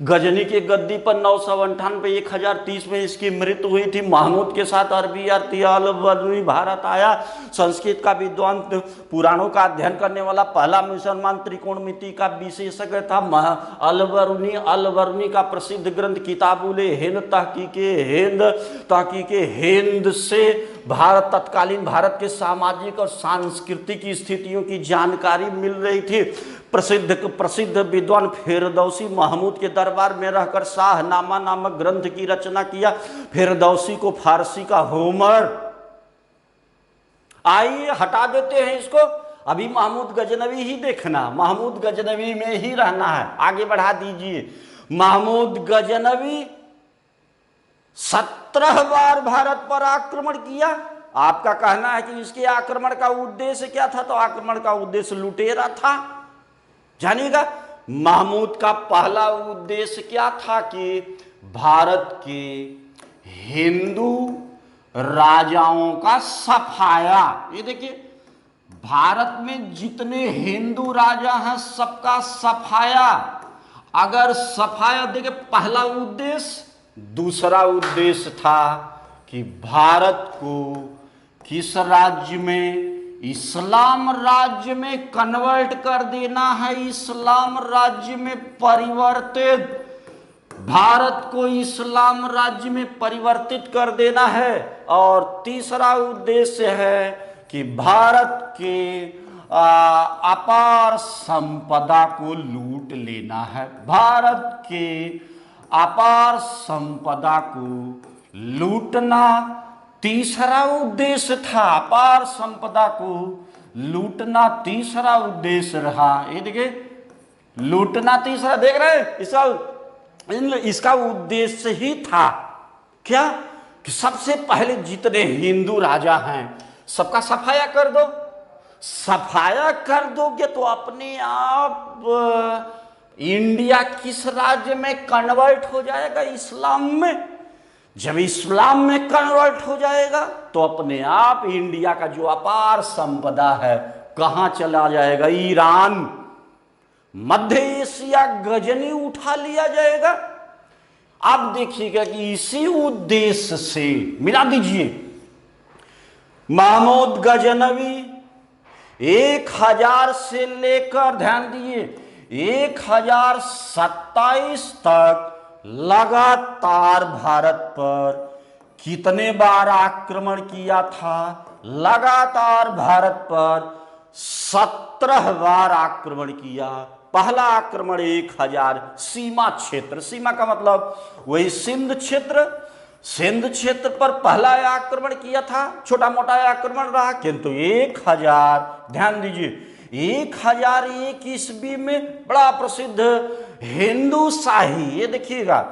A: गजनी के गद्दी पर 998 1030 में इसकी मृत्यु हुई थी। महमूद के साथ अरबी अलवरनी भारत आया। संस्कृत का विद्वान, पुराणों का अध्ययन करने वाला पहला मुसलमान, त्रिकोणमिति का विशेषज्ञ था। अलवरनी का प्रसिद्ध ग्रंथ किताबुल हिंद तहकीके हिंद से तत्कालीन भारत के सामाजिक और सांस्कृतिक स्थितियों की जानकारी मिल रही थी। प्रसिद्ध विद्वान फिरदौसी महमूद के दरबार में रहकर शाहनामा नामक ग्रंथ की रचना किया। फिरदौसी को फारसी का होमर, आइए हटा देते हैं इसको, अभी महमूद गजनवी ही देखना, महमूद गजनवी में ही रहना है, आगे बढ़ा दीजिए। महमूद गजनवी 17 बार भारत पर आक्रमण किया। आपका कहना है कि इसके आक्रमण का उद्देश्य क्या था? तो आक्रमण का उद्देश्य लुटेरा था। जानिएगा, महमूद का पहला उद्देश्य क्या था कि भारत के हिंदू राजाओं का सफाया। ये देखिए, भारत में जितने हिंदू राजा हैं सबका सफाया। अगर सफाया, देखिए पहला उद्देश्य। दूसरा उद्देश्य था कि भारत को किस राज्य में? इस्लाम राज्य में कन्वर्ट कर देना है, इस्लाम राज्य में परिवर्तित, भारत को इस्लाम राज्य में परिवर्तित कर देना है। और तीसरा उद्देश्य है कि भारत के अपार संपदा को लूट लेना है, भारत के अपार संपदा को लूटना तीसरा उद्देश्य था। अपार संपदा को लूटना तीसरा उद्देश्य रहा। ये देखिए, लूटना तीसरा, देख रहे हैं, इसका उद्देश्य ही था क्या कि सबसे पहले जितने हिंदू राजा हैं सबका सफाया कर दो। सफाया कर दोगे तो अपने आप इंडिया किस राज्य में कन्वर्ट हो जाएगा? इस्लाम में। जब इस्लाम में कन्वर्ट हो जाएगा तो अपने आप इंडिया का जो अपार संपदा है कहां चला जाएगा? ईरान, मध्य एशिया, गजनी उठा लिया जाएगा। अब देखिएगा कि इसी उद्देश्य से, मिला दीजिए, महमूद गजनवी 1000 से लेकर, ध्यान दिए, 1027 तक लगातार भारत पर कितने बार आक्रमण किया था? लगातार भारत पर 17 बार आक्रमण किया। पहला आक्रमण 1000 सीमा क्षेत्र, सीमा का मतलब वही सिंध क्षेत्र, सिंध क्षेत्र पर पहला आक्रमण किया था। छोटा मोटा आक्रमण रहा, किंतु 1000, ध्यान दीजिए, 1001 ईस्वी में बड़ा प्रसिद्ध हिंदू शाही, ये देखिएगा,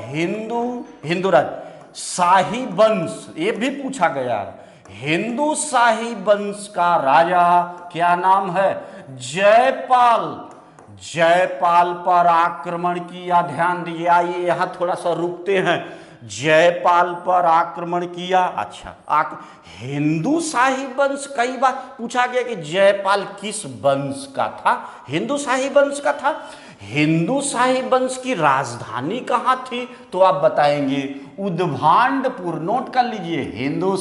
A: हिंदू राज शाही वंश, ये भी पूछा गया है। हिंदू शाही वंश का राजा क्या नाम है? जयपाल। जयपाल पर आक्रमण किया। ध्यान दीजिए, आइए यहां थोड़ा सा रुकते हैं। जयपाल पर आक्रमण किया। अच्छा, हिंदू शाही वंश, कई बार पूछा गया कि जयपाल किस वंश का था? हिंदू शाही वंश का था। हिंदू शाही वंश की राजधानी कहां थी? तो आप बताएंगे उद्भांडपुर। नोट कर लीजिए, हिंदू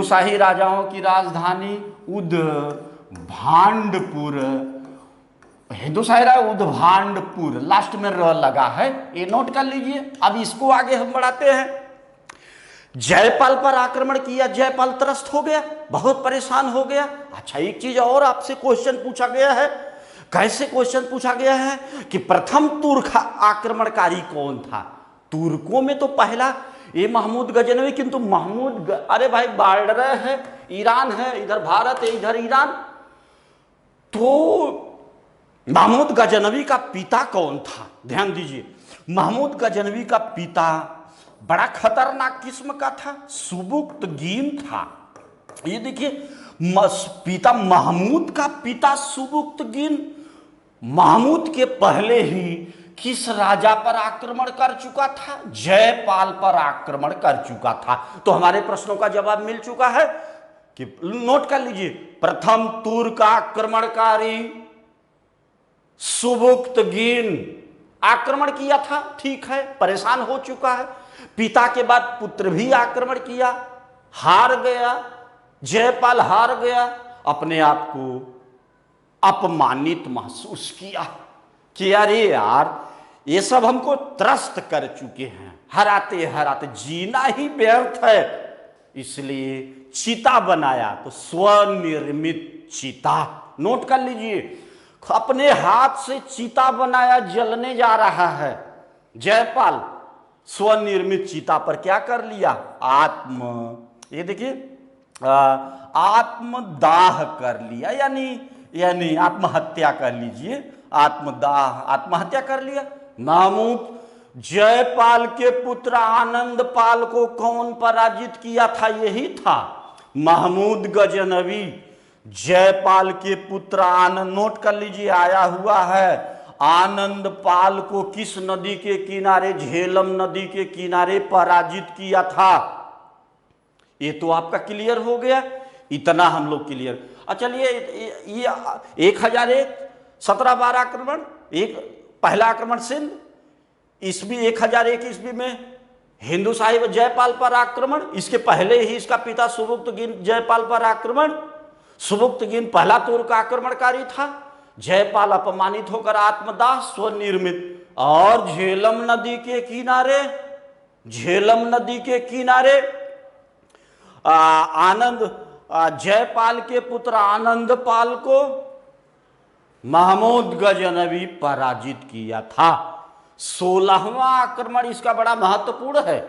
A: शाही राजाओं की राजधानी उद्भांडपुर। हिंदू शाही उद्भांडपुर, लास्ट में र लगा है, ये नोट कर लीजिए। अब इसको आगे हम बढ़ाते हैं। जयपाल पर आक्रमण किया, जयपाल त्रस्त हो गया, बहुत परेशान हो गया। अच्छा, एक चीज और आपसे क्वेश्चन पूछा गया है, कैसे क्वेश्चन पूछा गया है कि प्रथम तुर्क आक्रमणकारी कौन था। तुर्कों में तो पहला ये महमूद गजनवी, किंतु अरे भाई बॉर्डर है, ईरान है, इधर भारत है, इधर ईरान। तो महमूद गजनवी का पिता कौन था, ध्यान दीजिए। महमूद गजनवी का पिता बड़ा खतरनाक किस्म का था, सुबुक्तगीन था। ये देखिए, पिता महमूद का पिता सुबुक्तगीन महमूद के पहले ही किस राजा पर आक्रमण कर चुका था, जयपाल पर आक्रमण कर चुका था। तो हमारे प्रश्नों का जवाब मिल चुका है कि नोट कर लीजिए, प्रथम तुर्क आक्रमणकारी सुबुक्तगीन आक्रमण किया था, ठीक है, परेशान हो चुका है। पिता के बाद पुत्र भी आक्रमण किया, हार गया, जयपाल हार गया, अपने आप को अपमानित महसूस किया कि अरे यार ये सब हमको त्रस्त कर चुके हैं, हराते हराते जीना ही व्यर्थ है। इसलिए चिता बनाया, तो स्वनिर्मित चिता, नोट कर लीजिए, अपने हाथ से चिता बनाया, जलने जा रहा है। जयपाल स्वनिर्मित चिता पर क्या कर लिया, ये देखिए आत्मदाह कर लिया, यानी आत्महत्या कर लीजिए, आत्महत्या कर लिया। महमूद जयपाल के पुत्र आनंदपाल को कौन पराजित किया था, यही था महमूद गजनवी। जयपाल के पुत्र आनंद, नोट कर लीजिए, आया हुआ है, आनंदपाल को किस नदी के किनारे, झेलम नदी के किनारे पराजित किया था। ये तो आपका क्लियर हो गया, इतना हम लोग क्लियर। चलिए ये 1001 17-12 आक्रमण, एक पहला आक्रमण सिंध, ईस्वी 1001 ईस्वी में हिंदू साहिब जयपाल पर आक्रमण, इसके पहले ही इसका पिता सुबुक्तगीन जयपाल पर आक्रमण। सुबुक्तगीन पहला तुर्क आक्रमणकारी था, जयपाल अपमानित होकर आत्मदाह स्वनिर्मित, और झेलम नदी के किनारे जयपाल के पुत्र आनंदपाल को महमूद गजनवी पराजित किया था। 16वां आक्रमण इसका बड़ा महत्वपूर्ण है।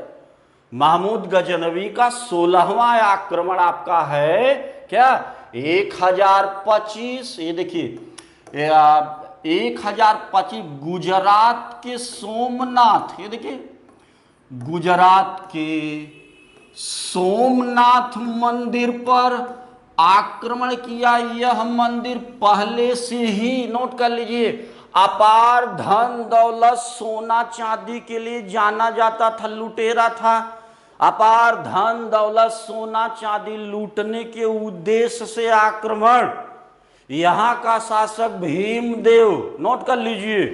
A: महमूद गजनवी का 16वां आक्रमण आपका है क्या, 1025, ये देखिए 1025 गुजरात के सोमनाथ, ये देखिए गुजरात के सोमनाथ मंदिर पर आक्रमण किया। यह मंदिर पहले से ही, नोट कर लीजिए, अपार धन दौलत सोना चांदी के लिए जाना जाता था, लुटेरा था। अपार धन दौलत सोना चांदी लूटने के उद्देश्य से आक्रमण। यहां का शासक भीमदेव, नोट कर लीजिए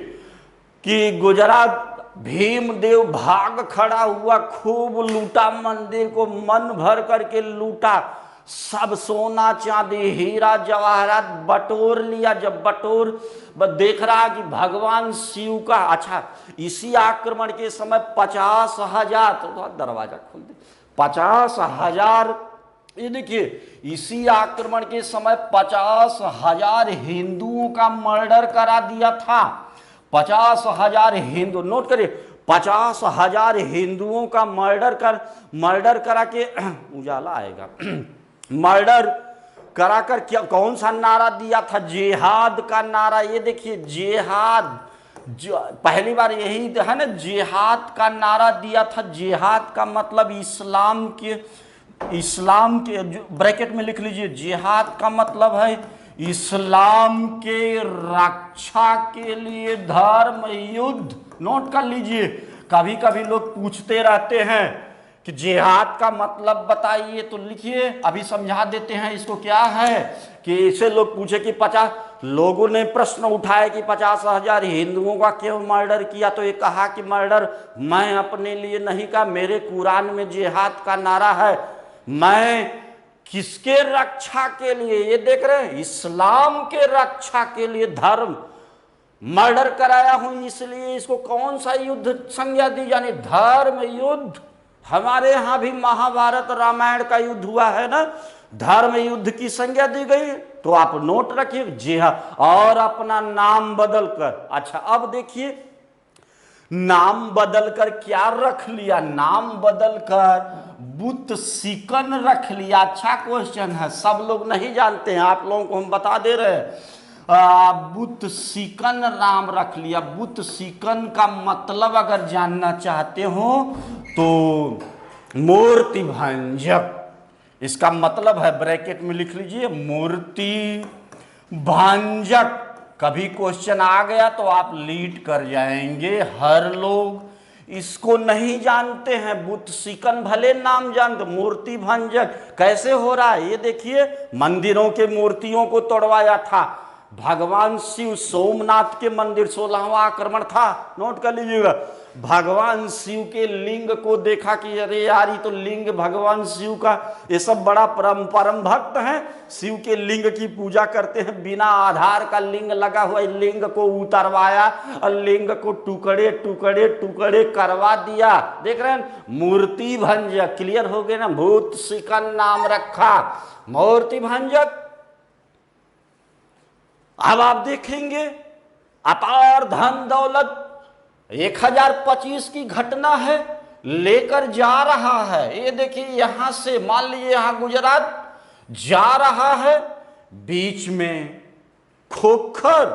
A: कि गुजरात भीमदेव भाग खड़ा हुआ, खूब लूटा, मंदिर को मन भर करके लूटा, सब सोना चांदी हीरा जवाहरात बटोर लिया। जब बटोर देख रहा कि भगवान शिव का, अच्छा इसी आक्रमण के समय 50,000, तो दरवाजा खोल दे, 50,000, ये देखिए इसी आक्रमण के समय 50,000 हिंदुओं का मर्डर करा दिया था। 50,000 हिंदू, नोट करिए, 50,000 हिंदुओं का मर्डर करा के, उजाला आएगा, मर्डर कराकर क्या, कौन सा नारा दिया था, जिहाद का नारा। ये देखिए जिहाद, पहली बार यही है ना, जिहाद का नारा दिया था। जिहाद का मतलब इस्लाम के ब्रैकेट में लिख लीजिए, जिहाद का मतलब है इस्लाम के रक्षा के लिए धर्म युद्ध। नोट कर लीजिए, कभी कभी लोग पूछते रहते हैं कि जिहाद का मतलब बताइए, तो लिखिए, अभी समझा देते हैं इसको। क्या है कि इसे लोग पूछे कि 50 लोगों ने प्रश्न उठाया कि 50,000 हिंदुओं का क्यों मर्डर किया, तो ये कहा कि मर्डर मैं अपने लिए नहीं कहा, मेरे कुरान में जिहाद का नारा है, मैं किसके रक्षा के लिए, ये देख रहे हैं, इस्लाम के रक्षा के लिए धर्म मर्डर कराया हूं, इसलिए इसको कौन सा युद्ध संज्ञा दी जानी, धर्म युद्ध। हमारे यहां भी महाभारत रामायण का युद्ध हुआ है ना, धर्म युद्ध की संज्ञा दी गई। तो आप नोट रखिए। जी हाँ, और अपना नाम बदल कर, अच्छा अब देखिए नाम बदलकर क्या रख लिया, नाम बदलकर बुत सिकन रख लिया। अच्छा क्वेश्चन है, सब लोग नहीं जानते हैं, आप लोगों को हम बता दे रहे हैं। बुत सिकन नाम रख लिया। बुत सिकन का मतलब अगर जानना चाहते हो तो मूर्ति भंजक, इसका मतलब है, ब्रैकेट में लिख लीजिए, मूर्ति भंजक। कभी क्वेश्चन आ गया तो आप लीड कर जाएंगे। हर लोग इसको नहीं जानते हैं। बुत सिकन भले नाम जानते, मूर्ति भंजक कैसे हो रहा है ये देखिए। मंदिरों के मूर्तियों को तोड़वाया था भगवान शिव। सोमनाथ के मंदिर 16वां आक्रमण था, नोट कर लीजिएगा। भगवान शिव के लिंग को देखा कि अरे यार ये तो लिंग भगवान शिव का, ये सब बड़ा परम भक्त हैं, शिव के लिंग की पूजा करते हैं। बिना आधार का लिंग लगा हुआ, लिंग को उतरवाया और लिंग को टुकड़े टुकड़े टुकड़े करवा दिया। देख रहे हैं, मूर्ति भंजक। क्लियर हो गए ना, भूत सिकन नाम रखा, मूर्ति भंजक। अब आप देखेंगे अपार धन दौलत 1025 की घटना है, लेकर जा रहा है। ये देखिए यहां से मान लीजिए यहां गुजरात जा रहा है, बीच में खोखर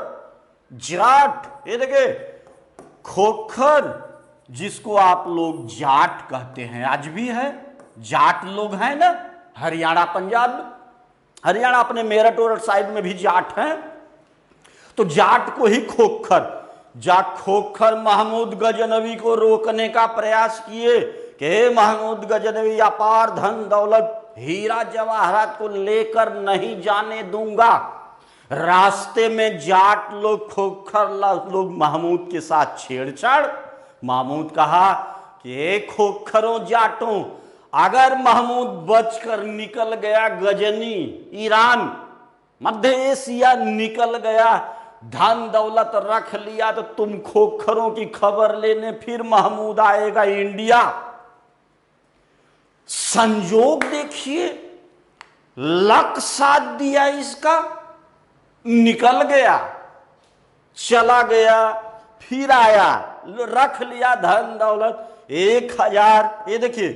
A: जाट, ये देखिए खोखर जिसको आप लोग जाट कहते हैं, आज भी है, जाट लोग हैं ना हरियाणा पंजाब, हरियाणा अपने मेरठ और साइड में भी जाट हैं, तो जाट को ही खोखर। खोखर महमूद गजनवी को रोकने का प्रयास किए कि महमूद गजनवी अपार धन दौलत हीरा जवाहरात को लेकर नहीं जाने दूंगा। रास्ते में जाट लोग, खोखर लोग महमूद के साथ छेड़छाड़। महमूद कहा कि खोखरों जाटों, अगर महमूद बचकर निकल गया गजनी, ईरान मध्य एशिया निकल गया, धन दौलत रख लिया, तो तुम खोखरों की खबर लेने फिर महमूद आएगा इंडिया। संयोग देखिए, लक साथ दिया इसका, निकल गया, चला गया, फिर आया, रख लिया धन दौलत 1000, ये देखिए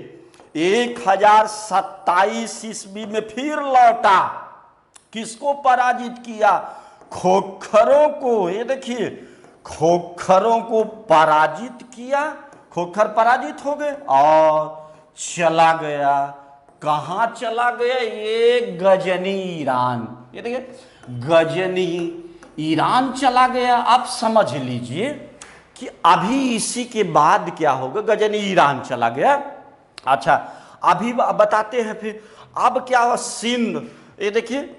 A: 1027 ईस्वी में फिर लौटा। किसको पराजित किया? खोखरों को। ये देखिए खोखरों को पराजित किया, खोखर पराजित हो गए और चला गया। कहां चला गया? ये गजनी ईरान। ये देखिए गजनी ईरान चला गया। आप समझ लीजिए कि अभी इसी के बाद क्या होगा। गजनी ईरान चला गया। अच्छा अभी बताते हैं फिर अब क्या हुआ। सिंध, ये देखिए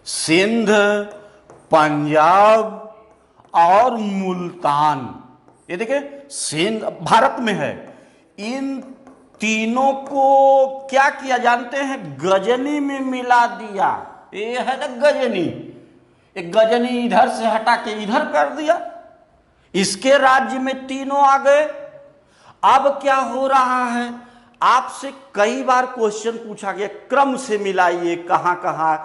A: सिंध, पंजाब और मुल्तान, ये देखिए सिंध भारत में है। इन तीनों को क्या किया जानते हैं? गजनी में मिला दिया। ये है ना गजनी, एक गजनी इधर से हटा के इधर कर दिया। इसके राज्य में तीनों आ गए। अब क्या हो रहा है? आपसे कई बार क्वेश्चन पूछा गया, क्रम से मिलाइए कहां कहां।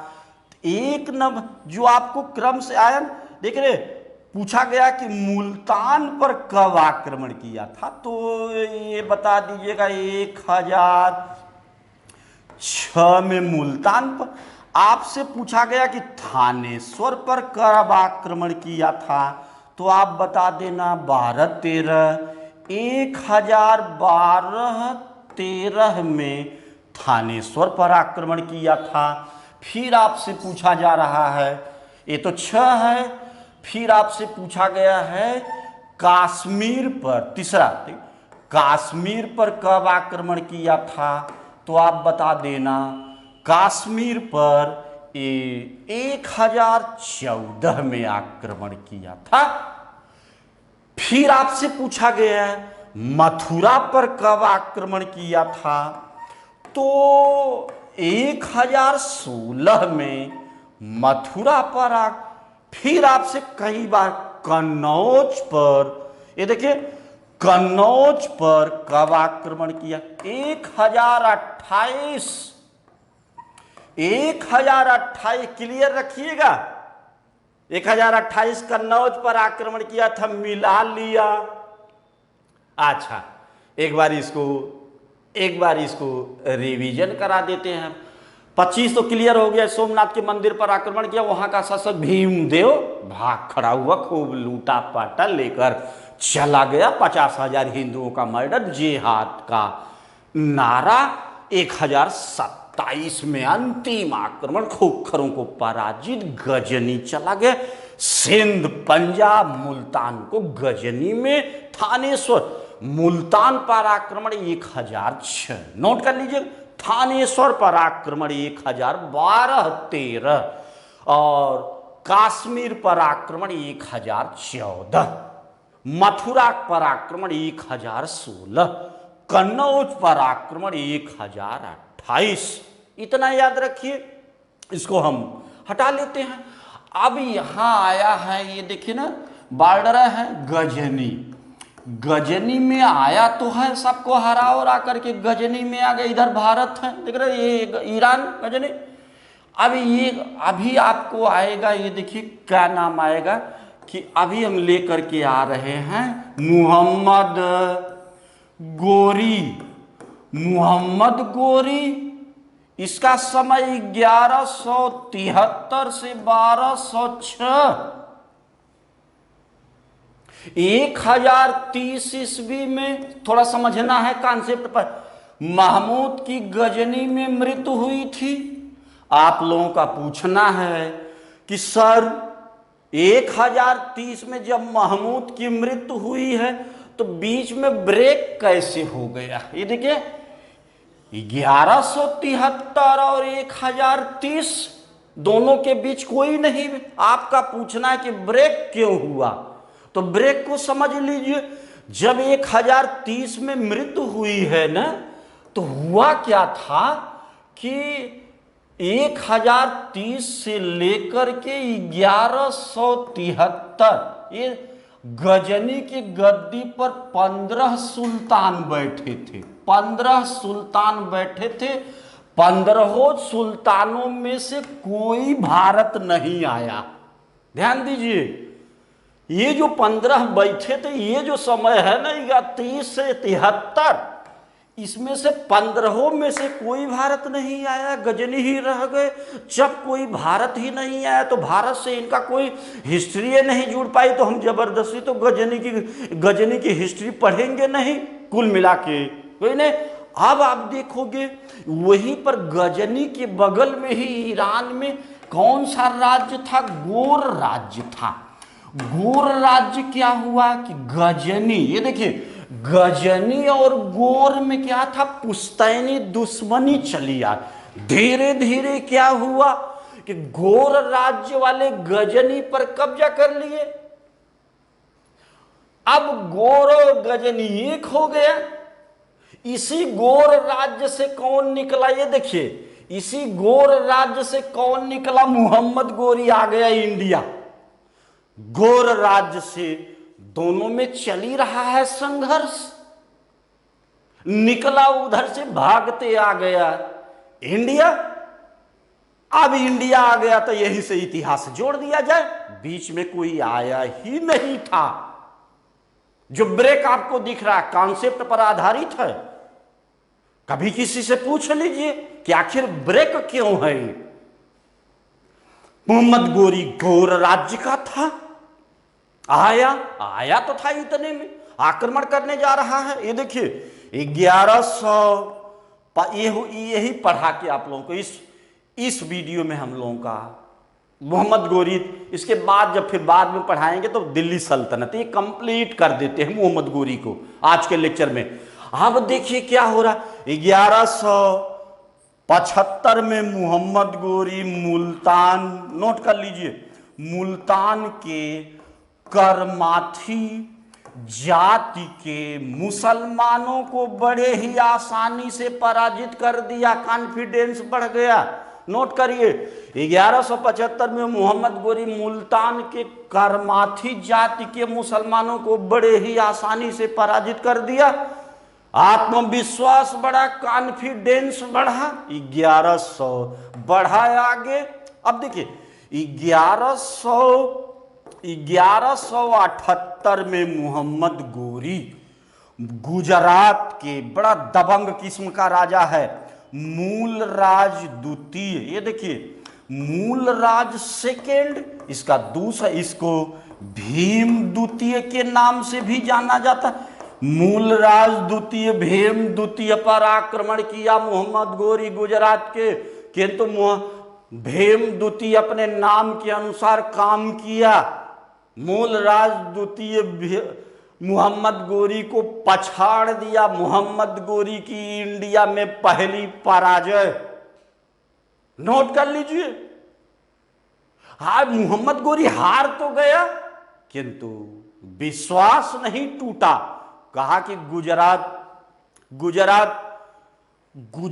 A: एक नंबर जो आपको क्रम से आया, देख रहे, पूछा गया कि मुल्तान पर कब आक्रमण किया था, तो ये बता दीजिएगा 1006 में मुल्तान पर। आपसे पूछा गया कि थानेश्वर पर कब आक्रमण किया था, तो आप बता देना 1213। 1012-13 में थानेश्वर पर आक्रमण किया था। फिर आपसे पूछा जा रहा है, ये तो 6 है, फिर आपसे पूछा गया है काश्मीर पर, तीसरा काश्मीर पर कब आक्रमण किया था, तो आप बता देना काश्मीर पर 1014 में आक्रमण किया था। फिर आपसे पूछा गया है मथुरा पर कब आक्रमण किया था, तो 1016 में मथुरा पर फिर आपसे कई बार कन्नौज पर, ये देखिए कन्नौज पर कब आक्रमण किया, 1028 1028 क्लियर रखिएगा। 1028 कन्नौज पर आक्रमण किया था, मिला लिया। अच्छा, एक बार इसको रिवीजन करा देते हैं। 25 तो क्लियर हो गया, सोमनाथ के मंदिर पर आक्रमण किया, वहां का शासक भीमदेव भाग खड़ा हुआ, खूब लूटा पाटा लेकर चला गया। 50,000 हिंदुओं का मर्डर, जिहाद का नारा। 1027 में अंतिम आक्रमण, खोखरों को पराजित, गजनी चला गया। सिंध, पंजाब, मुल्तान को गजनी में, थानेश्वर, मुल्तान पर आक्रमण 1006, नोट कर लीजिए। थानेश्वर पर आक्रमण 1012-13 और काश्मीर पर आक्रमण 1014, मथुरा पर आक्रमण 1016, कन्नौज पर आक्रमण 1028। इतना याद रखिए, इसको हम हटा लेते हैं। अब यहां आया है, ये देखिए ना, बॉर्डर है गजनी। गजनी में आया तो है, सबको हरा और आकर के गजनी में आ गए। इधर भारत है, देख रहे, ये ईरान गजनी। अभी आपको आएगा, ये देखिए क्या नाम आएगा कि अभी हम लेकर के आ रहे हैं मुहम्मद गोरी। इसका समय 1173 से 1206। 1030 ईस्वी में, थोड़ा समझना है कॉन्सेप्ट पर, महमूद की गजनी में मृत्यु हुई थी। आप लोगों का पूछना है कि सर 1030 में जब महमूद की मृत्यु हुई है तो बीच में ब्रेक कैसे हो गया? ये देखिए 1173 और 1030 दोनों के बीच कोई नहीं। आपका पूछना है कि ब्रेक क्यों हुआ, तो ब्रेक को समझ लीजिए। जब 1030 में मृत्यु हुई है ना, तो हुआ क्या था कि 1030 से लेकर के 1173 ये गजनी की गद्दी पर 15 सुल्तान बैठे थे। 15 सुल्तान बैठे थे। 15 सुल्तानों में से कोई भारत नहीं आया। ध्यान दीजिए, ये जो 15 बैठे थे, ये जो समय है ना 31 से 73, इसमें से 15 में से कोई भारत नहीं आया, गजनी ही रह गए। जब कोई भारत ही नहीं आया तो भारत से इनका कोई हिस्ट्री नहीं जुड़ पाई, तो हम जबरदस्ती तो गजनी की हिस्ट्री पढ़ेंगे नहीं, कुल मिला के कोई नहीं। अब आप देखोगे वहीं पर गजनी के बगल में ही ईरान में कौन सा राज्य था? गोर राज्य था। गोर राज्य क्या हुआ कि गजनी, ये देखिए गजनी और गोर में क्या था? पुश्तैनी दुश्मनी चली आ। धीरे धीरे क्या हुआ कि गोर राज्य वाले गजनी पर कब्जा कर लिए। अब गोर और गजनी एक हो गया। इसी गोर राज्य से कौन निकला? ये देखिए, इसी गोर राज्य से कौन निकला? मुहम्मद गोरी आ गया इंडिया। गोर राज्य से दोनों में चली रहा है संघर्ष। निकला उधर से, भागते आ गया इंडिया। अब इंडिया आ गया तो यही से इतिहास जोड़ दिया जाए, बीच में कोई आया ही नहीं था। जो ब्रेक आपको दिख रहा है कॉन्सेप्ट पर आधारित है। कभी किसी से पूछ लीजिए कि आखिर ब्रेक क्यों है। मुहम्मद गोरी गोर राज्य का था, आया तो था इतने में, आक्रमण करने जा रहा है। ये देखिए 1100 यही पढ़ा के आप लोगों को इस वीडियो में हम लोगों का मोहम्मद गोरी। इसके बाद जब फिर बाद में पढ़ाएंगे तो दिल्ली सल्तनत, ये कंप्लीट कर देते हैं मोहम्मद गोरी को आज के लेक्चर में। अब देखिए क्या हो रहा। 1175 में मोहम्मद गोरी मुल्तान, नोट कर लीजिए, मुल्तान के करमाथी जाति के मुसलमानों को बड़े ही आसानी से पराजित कर दिया। कॉन्फिडेंस बढ़ गया। नोट करिए 1175 में मोहम्मद गोरी मुल्तान के करमाथी जाति के मुसलमानों को बड़े ही आसानी से पराजित कर दिया। आत्मविश्वास बढ़ा, कॉन्फिडेंस बढ़ा। 1182 बढ़ाया आगे। अब देखिए 1178 में मोहम्मद गोरी गुजरात के बड़ा दबंग किस्म का राजा है, मूलराज द्वितीय। ये देखिए मूलराज सेकेंड, इसका दूसरा, इसको भीम द्वितीय के नाम से भी जाना जाता है। मूलराज द्वितीय, भीम द्वितीय पर आक्रमण किया मोहम्मद गोरी गुजरात के, किंतु भीम द्वितीय अपने नाम के अनुसार काम किया। मूलराज द्वितीय मोहम्मद गोरी को पछाड़ दिया। मोहम्मद गोरी की इंडिया में पहली पराजय, नोट कर लीजिए। हाँ, मोहम्मद गोरी हार तो गया किंतु विश्वास नहीं टूटा। कहा कि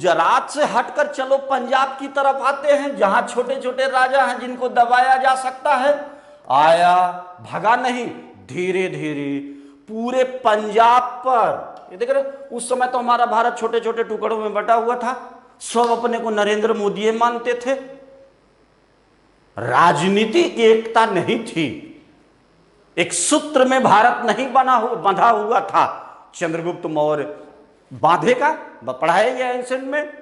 A: गुजरात से हटकर चलो पंजाब की तरफ आते हैं, जहां छोटे छोटे राजा हैं जिनको दबाया जा सकता है। आया, भगा नहीं, धीरे धीरे पूरे पंजाब पर। ये देख रहे, उस समय तो हमारा भारत छोटे छोटे टुकड़ों में बटा हुआ था, सब अपने को नरेंद्र मोदी मानते थे, राजनीतिक एकता नहीं थी, एक सूत्र में भारत नहीं बंधा हुआ था। चंद्रगुप्त मौर्य बांधेगा, पढ़ाया गया एंसेंट में।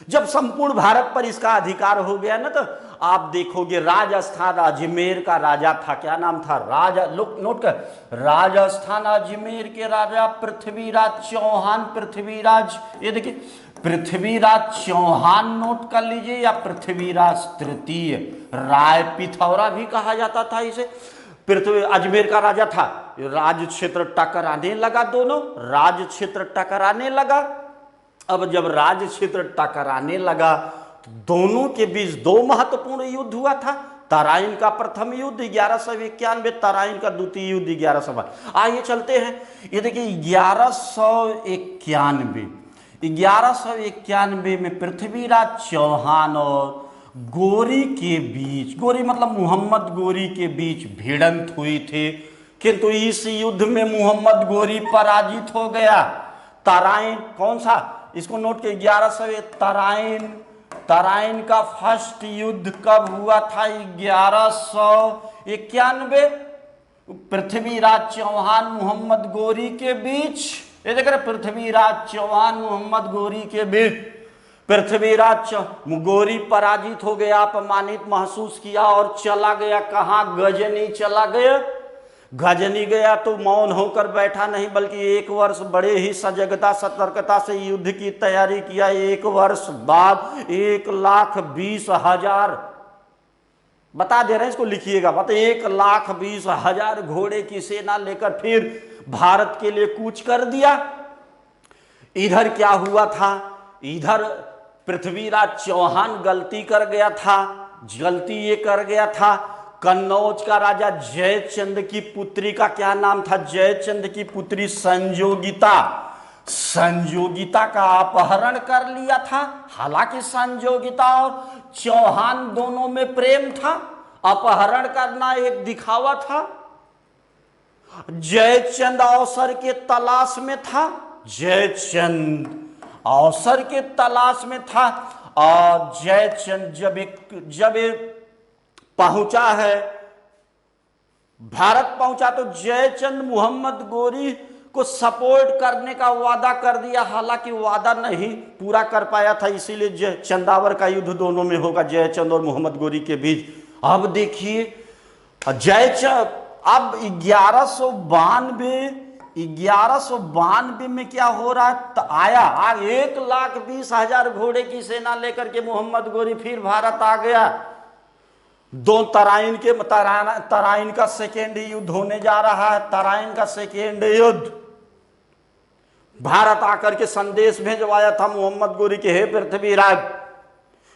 A: जब संपूर्ण भारत पर इसका अधिकार हो गया ना, तो आप देखोगे राजस्थान अजमेर का राजा था, क्या नाम था, राजा, नोट कर, राजस्थान अजमेर के राजा पृथ्वीराज चौहान। पृथ्वीराज, ये देखिए पृथ्वीराज चौहान नोट कर लीजिए, या पृथ्वीराज तृतीय। राय पिथौरा भी कहा जाता था इसे। पृथ्वी अजमेर का राजा था। राज क्षेत्र टकराने लगा, दोनों राज क्षेत्र टकराने लगा। अब जब राज क्षेत्र टकराने लगा तो दोनों के बीच दो महत्वपूर्ण युद्ध हुआ था। तराइन का प्रथम युद्ध 1191, तराइन का द्वितीय युद्ध 1100। आइए चलते हैं, ये देखिए 1191 में पृथ्वीराज चौहान और गोरी के बीच, गोरी मतलब मोहम्मद गोरी के बीच भिड़ंत हुई थी, किंतु इस युद्ध में मोहम्मद गोरी पराजित हो गया। तराइन कौन सा, इसको नोट के 1100। तराइन का फर्स्ट युद्ध कब हुआ था, 1191, पृथ्वीराज चौहान मोहम्मद गोरी के बीच। ये देख रहे, पृथ्वीराज चौहान मोहम्मद गोरी के बीच। पृथ्वीराज गोरी पराजित हो गया, अपमानित महसूस किया और चला गया कहां, गजनी चला गया। गजनी गया तो मौन होकर बैठा नहीं, बल्कि 1 वर्ष बड़े ही सजगता सतर्कता से युद्ध की तैयारी किया। 1 वर्ष बाद 1,20,000, बता दे रहे हैं, इसको लिखिएगा, बता 1,20,000 घोड़े की सेना लेकर फिर भारत के लिए कूच कर दिया। इधर क्या हुआ था, इधर पृथ्वीराज चौहान गलती कर गया था। गलती ये कर गया था, कन्नौज का राजा जयचंद की पुत्री का क्या नाम था, जयचंद की पुत्री संजोगिता का अपहरण कर लिया था। हालांकि संजोगिता और चौहान दोनों में प्रेम था, अपहरण करना एक दिखावा था। जयचंद अवसर के तलाश में था, जयचंद अवसर के तलाश में था। और जयचंद जब पहुंचा है, भारत पहुंचा, तो जयचंद मोहम्मद गोरी को सपोर्ट करने का वादा कर दिया। हालांकि वादा नहीं पूरा कर पाया था, इसीलिए चंदावर का युद्ध दोनों में होगा, जयचंद और मोहम्मद गोरी के बीच। अब देखिए जयचंद, अब 1192 में क्या हो रहा है, तो आया 1,20,000 घोड़े की सेना लेकर के मोहम्मद गोरी फिर भारत आ गया। तराइन का सेकेंड युद्ध होने जा रहा है। तराइन का सेकेंड युद्ध, भारत आकर के संदेश भेजवाया था मोहम्मद गोरी के, हे पृथ्वीराज,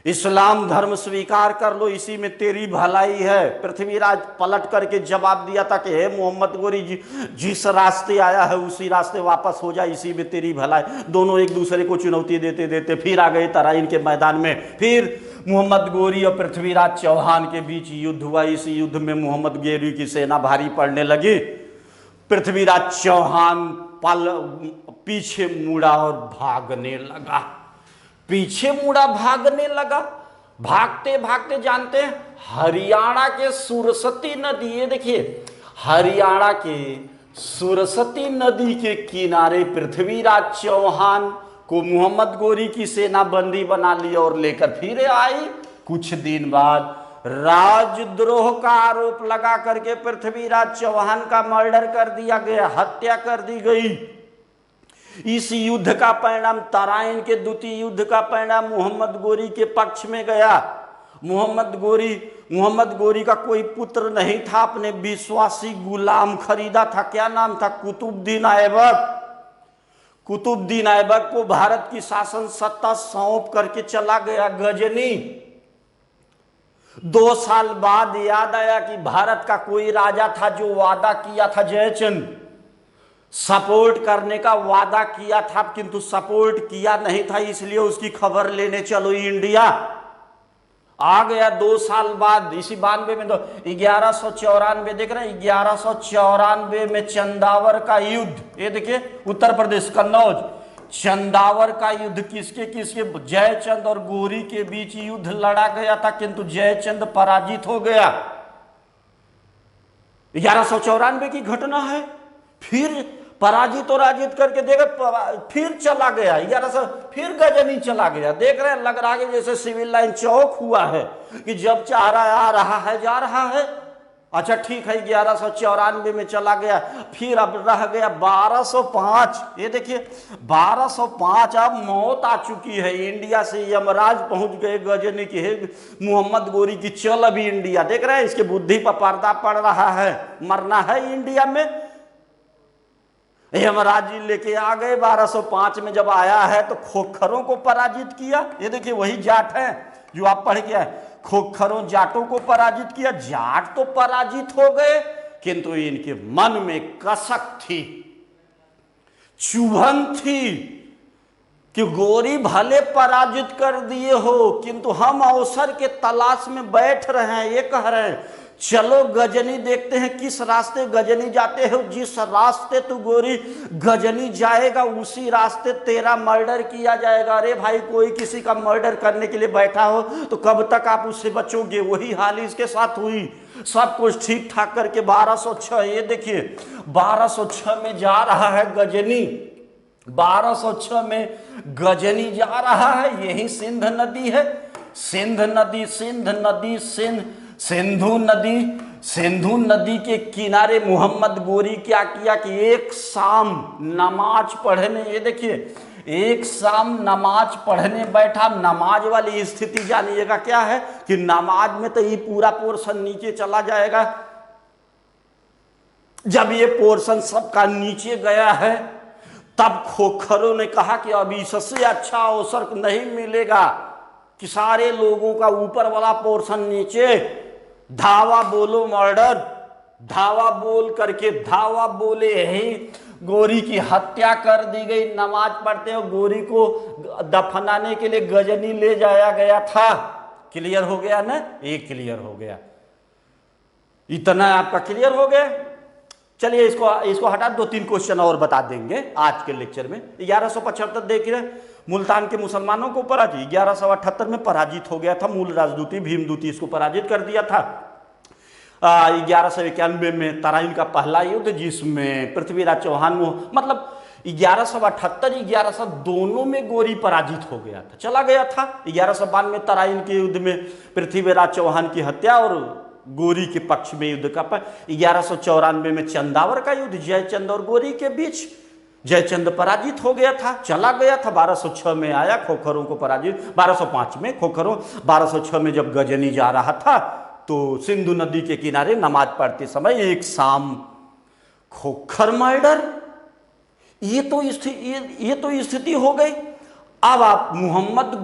A: इस्लाम धर्म स्वीकार कर लो, इसी में तेरी भलाई है। पृथ्वीराज पलट करके जवाब दिया था कि हे मोहम्मद गोरी जी, जिस रास्ते आया है उसी रास्ते वापस हो जा, इसी में तेरी भलाई। दोनों एक दूसरे को चुनौती देते देते फिर आ गए तराइन के मैदान में। फिर मोहम्मद गोरी और पृथ्वीराज चौहान के बीच युद्ध हुआ। इस युद्ध में मोहम्मद गोरी की सेना भारी पड़ने लगी। पृथ्वीराज चौहान पीछे मुड़ा और भागने लगा, भागते भागते जानते हैं हरियाणा के सुरसती नदी, ये देखिए हरियाणा के सुरसती नदी के किनारे पृथ्वीराज चौहान को मोहम्मद गोरी की सेना बंदी बना लिया और लेकर फिर आई। कुछ दिन बाद राजद्रोह का आरोप लगा करके पृथ्वीराज चौहान का मर्डर कर दिया गया, हत्या कर दी गई। इस युद्ध का परिणाम, तराइन के द्वितीय युद्ध का परिणाम मोहम्मद गोरी के पक्ष में गया। मोहम्मद गोरी का कोई पुत्र नहीं था, अपने विश्वासी गुलाम खरीदा था। क्या नाम था? कुतुबुद्दीन ऐबक। कुतुबुद्दीन ऐबक को भारत की शासन सत्ता सौंप करके चला गया गजनी। 2 साल बाद याद आया कि भारत का कोई राजा था जो वादा किया था, जयचंद, सपोर्ट करने का वादा किया था, किंतु सपोर्ट किया नहीं था, इसलिए उसकी खबर लेने चलो इंडिया। आ गया 2 साल बाद, इसी 92 में, तो 1194 देख रहे हैं, 1194 में चंदावर का युद्ध, ये देखिए उत्तर प्रदेश कन्नौज, चंदावर का युद्ध किसके जयचंद और गोरी के बीच युद्ध लड़ा गया था, किंतु जयचंद पराजित हो गया। 1194 की घटना है। फिर पराजित और राजित करके देखा, फिर चला गया 1100, फिर गजनी चला गया। देख रहे हैं, लग रहा है जैसे सिविल लाइन चौक हुआ है कि जब चाह रहा है आ रहा है, जा रहा है। अच्छा ठीक है, 1194 में चला गया, फिर अब रह गया 1205। ये देखिए 1205, अब मौत आ चुकी है। इंडिया से यमराज पहुंच गए गजनी के, मोहम्मद गोरी की चल अभी इंडिया। देख रहे हैं, इसके बुद्धि पर पर्दा पड़ रहा है, मरना है इंडिया में। यमराज जी लेके आ गए। 1205 में जब आया है तो खोखरों को पराजित किया। ये देखिए वही जाट है जो आप पढ़ के आए, खोखरों जाटों को पराजित किया। जाट तो पराजित हो गए, किंतु इनके मन में कसक थी, चुभन थी कि गोरी भले पराजित कर दिए हो, किंतु हम अवसर के तलाश में बैठ रहे हैं। ये कह रहे हैं चलो गजनी देखते हैं किस रास्ते गजनी जाते हो, जिस रास्ते तू गोरी गजनी जाएगा उसी रास्ते तेरा मर्डर किया जाएगा। अरे भाई, कोई किसी का मर्डर करने के लिए बैठा हो तो कब तक आप उससे बचोगे? वही हाल इसके साथ हुई। सब कुछ ठीक ठाक करके 1206, ये देखिए 1206 में जा रहा है गजनी। 1206 में गजनी जा रहा है। यही सिंध नदी है, सिंधु नदी के किनारे मोहम्मद गोरी क्या किया कि एक शाम नमाज पढ़ने, ये देखिए एक शाम नमाज पढ़ने बैठा। नमाज वाली स्थिति जानिएगा क्या है कि नमाज में तो ये पूरा पोर्शन नीचे चला जाएगा। जब ये पोर्शन सबका नीचे गया है, तब खोखरों ने कहा कि अब इससे अच्छा अवसर नहीं मिलेगा कि सारे लोगों का ऊपर वाला पोर्शन नीचे। धावा बोलो मर्डर, धावा बोल करके, धावा बोले ही गोरी की हत्या कर दी गई। नमाज पढ़ते हो गोरी को दफनाने के लिए गजनी ले जाया गया था। क्लियर हो गया ना? एक क्लियर हो गया, इतना आपका क्लियर हो गया। चलिए इसको हटा, 2-3 क्वेश्चन और बता देंगे आज के लेक्चर में। 1175 देख रहे, मुल्तान के मुसलमानों को पराजित, 1178 में पराजित हो गया था। मूल राजदूती भीमदूती इसको पराजित कर दिया था। 1191 में तराइन का पहला युद्ध, जिसमें पृथ्वीराज चौहान, मतलब 1178 1100 दोनों में गोरी पराजित हो गया था, चला गया था। 1192 में तराइन के युद्ध में पृथ्वीराज चौहान की हत्या और गोरी के पक्ष में युद्ध का 1194 में चंदावर का युद्ध जयचंद और गोरी के बीच। जयचंद पराजित हो गया था, चला गया था। 1206 में आया, खोखरों को पराजित। 1205 में खोखरों, 1206 में जब गजनी जा रहा था तो सिंधु नदी के किनारे नमाज पढ़ते समय एक शाम खोखर मर्डर। ये तो स्थिति हो गई। अब आप मोहम्मद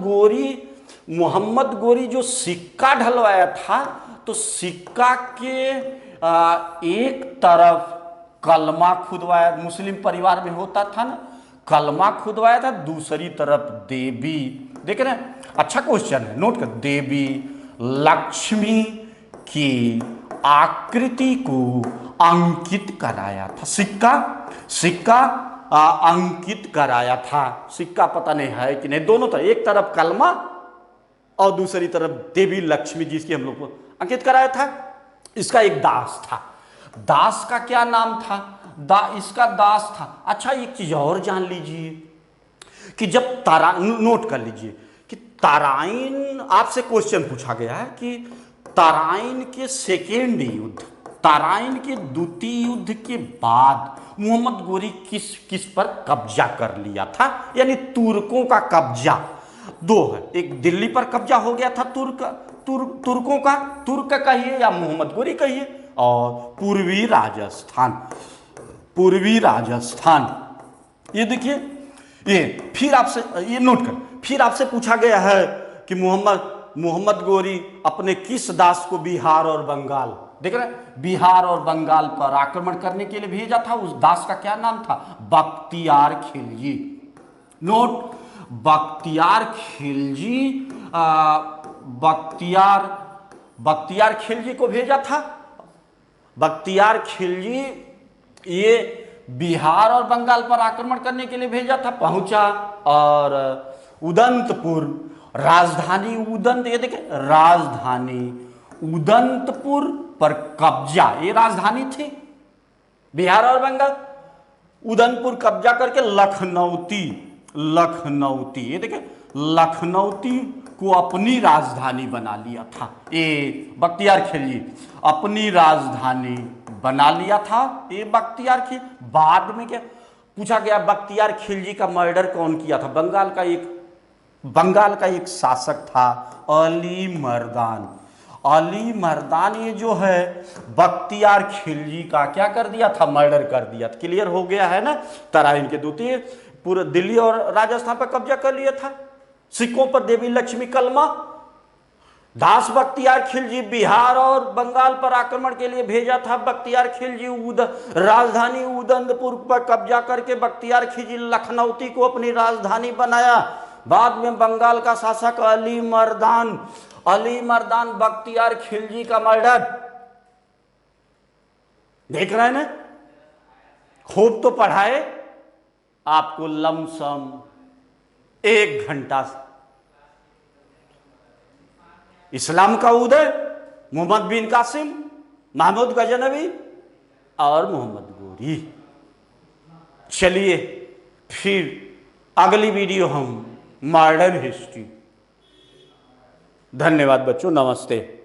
A: गोरी जो सिक्का ढलवाया था, तो सिक्का के एक तरफ कलमा खुदवाया, मुस्लिम परिवार में होता था ना, कलमा खुदवाया था, दूसरी तरफ देवी, देख रहे हैं, अच्छा क्वेश्चन है, नोट कर, देवी लक्ष्मी की आकृति को अंकित कराया था। सिक्का अंकित कराया था। सिक्का पता नहीं है कि नहीं, दोनों तरफ, एक तरफ कलमा और दूसरी तरफ देवी लक्ष्मी जिसकी हम लोग को अंकित कराया था। इसका एक दास था। दास का क्या नाम था? इसका दास था। अच्छा, एक चीज और जान लीजिए कि जब नोट कर लीजिए कि तराइन, आपसे क्वेश्चन पूछा गया है कि तराइन के सेकेंड युद्ध, तराइन के द्वितीय युद्ध के बाद मोहम्मद गोरी किस किस पर कब्जा कर लिया था, यानी तुर्कों का कब्जा दो है। एक दिल्ली पर कब्जा हो गया था तुर्कों का, तुर्क कहिए या मोहम्मद गोरी कहिए, और पूर्वी राजस्थान, ये देखिए, ये फिर आपसे ये नोट कर, फिर आपसे पूछा गया है कि मोहम्मद गोरी अपने किस दास को बिहार और बंगाल, देख रहे हैं, बिहार और बंगाल पर आक्रमण करने के लिए भेजा था। उस दास का क्या नाम था? बख्तियार खिलजी। नोट, बख्तियार खिलजी, बख्तियार खिलजी को भेजा था। बख्तियार खिलजी ये बिहार और बंगाल पर आक्रमण करने के लिए भेजा था, पहुंचा और उदंतपुर, राजधानी उदंत, ये देखें, राजधानी उदंतपुर पर कब्जा, ये राजधानी थी बिहार और बंगाल, उदंतपुर कब्जा करके लखनऊती, ये देखें, लखनऊती को अपनी राजधानी बना लिया था। ये बख्तियार खिलजी अपनी राजधानी बना लिया था। ये बख्तियार खिलजी, बाद में क्या पूछा गया, बख्तियार खिलजी का मर्डर कौन किया था? बंगाल का एक शासक था अली मर्दान, ये जो है बख्तियार खिलजी का क्या कर दिया था? मर्डर कर दिया था। क्लियर हो गया है ना? तराइन के द्वितीय पूरे दिल्ली और राजस्थान पर कब्जा कर लिया था। सिखों पर देवी लक्ष्मी कलमा, दास बख्तियार खिलजी बिहार और बंगाल पर आक्रमण के लिए भेजा था। बख्तियार खिलजी राजधानी उदंतपुर पर कब्जा करके बख्तियार खिलजी लखनऊती को अपनी राजधानी बनाया। बाद में बंगाल का शासक अली मर्दान बख्तियार खिलजी का मर्डर, देख रहे हैं ना? खूब तो पढ़ाए, आपको लमसम 1 घंटा इस्लाम का उदय, मोहम्मद बिन कासिम, महमूद गजनवी और मोहम्मद गोरी। चलिए फिर अगली वीडियो हम मॉडर्न हिस्ट्री। धन्यवाद बच्चों, नमस्ते।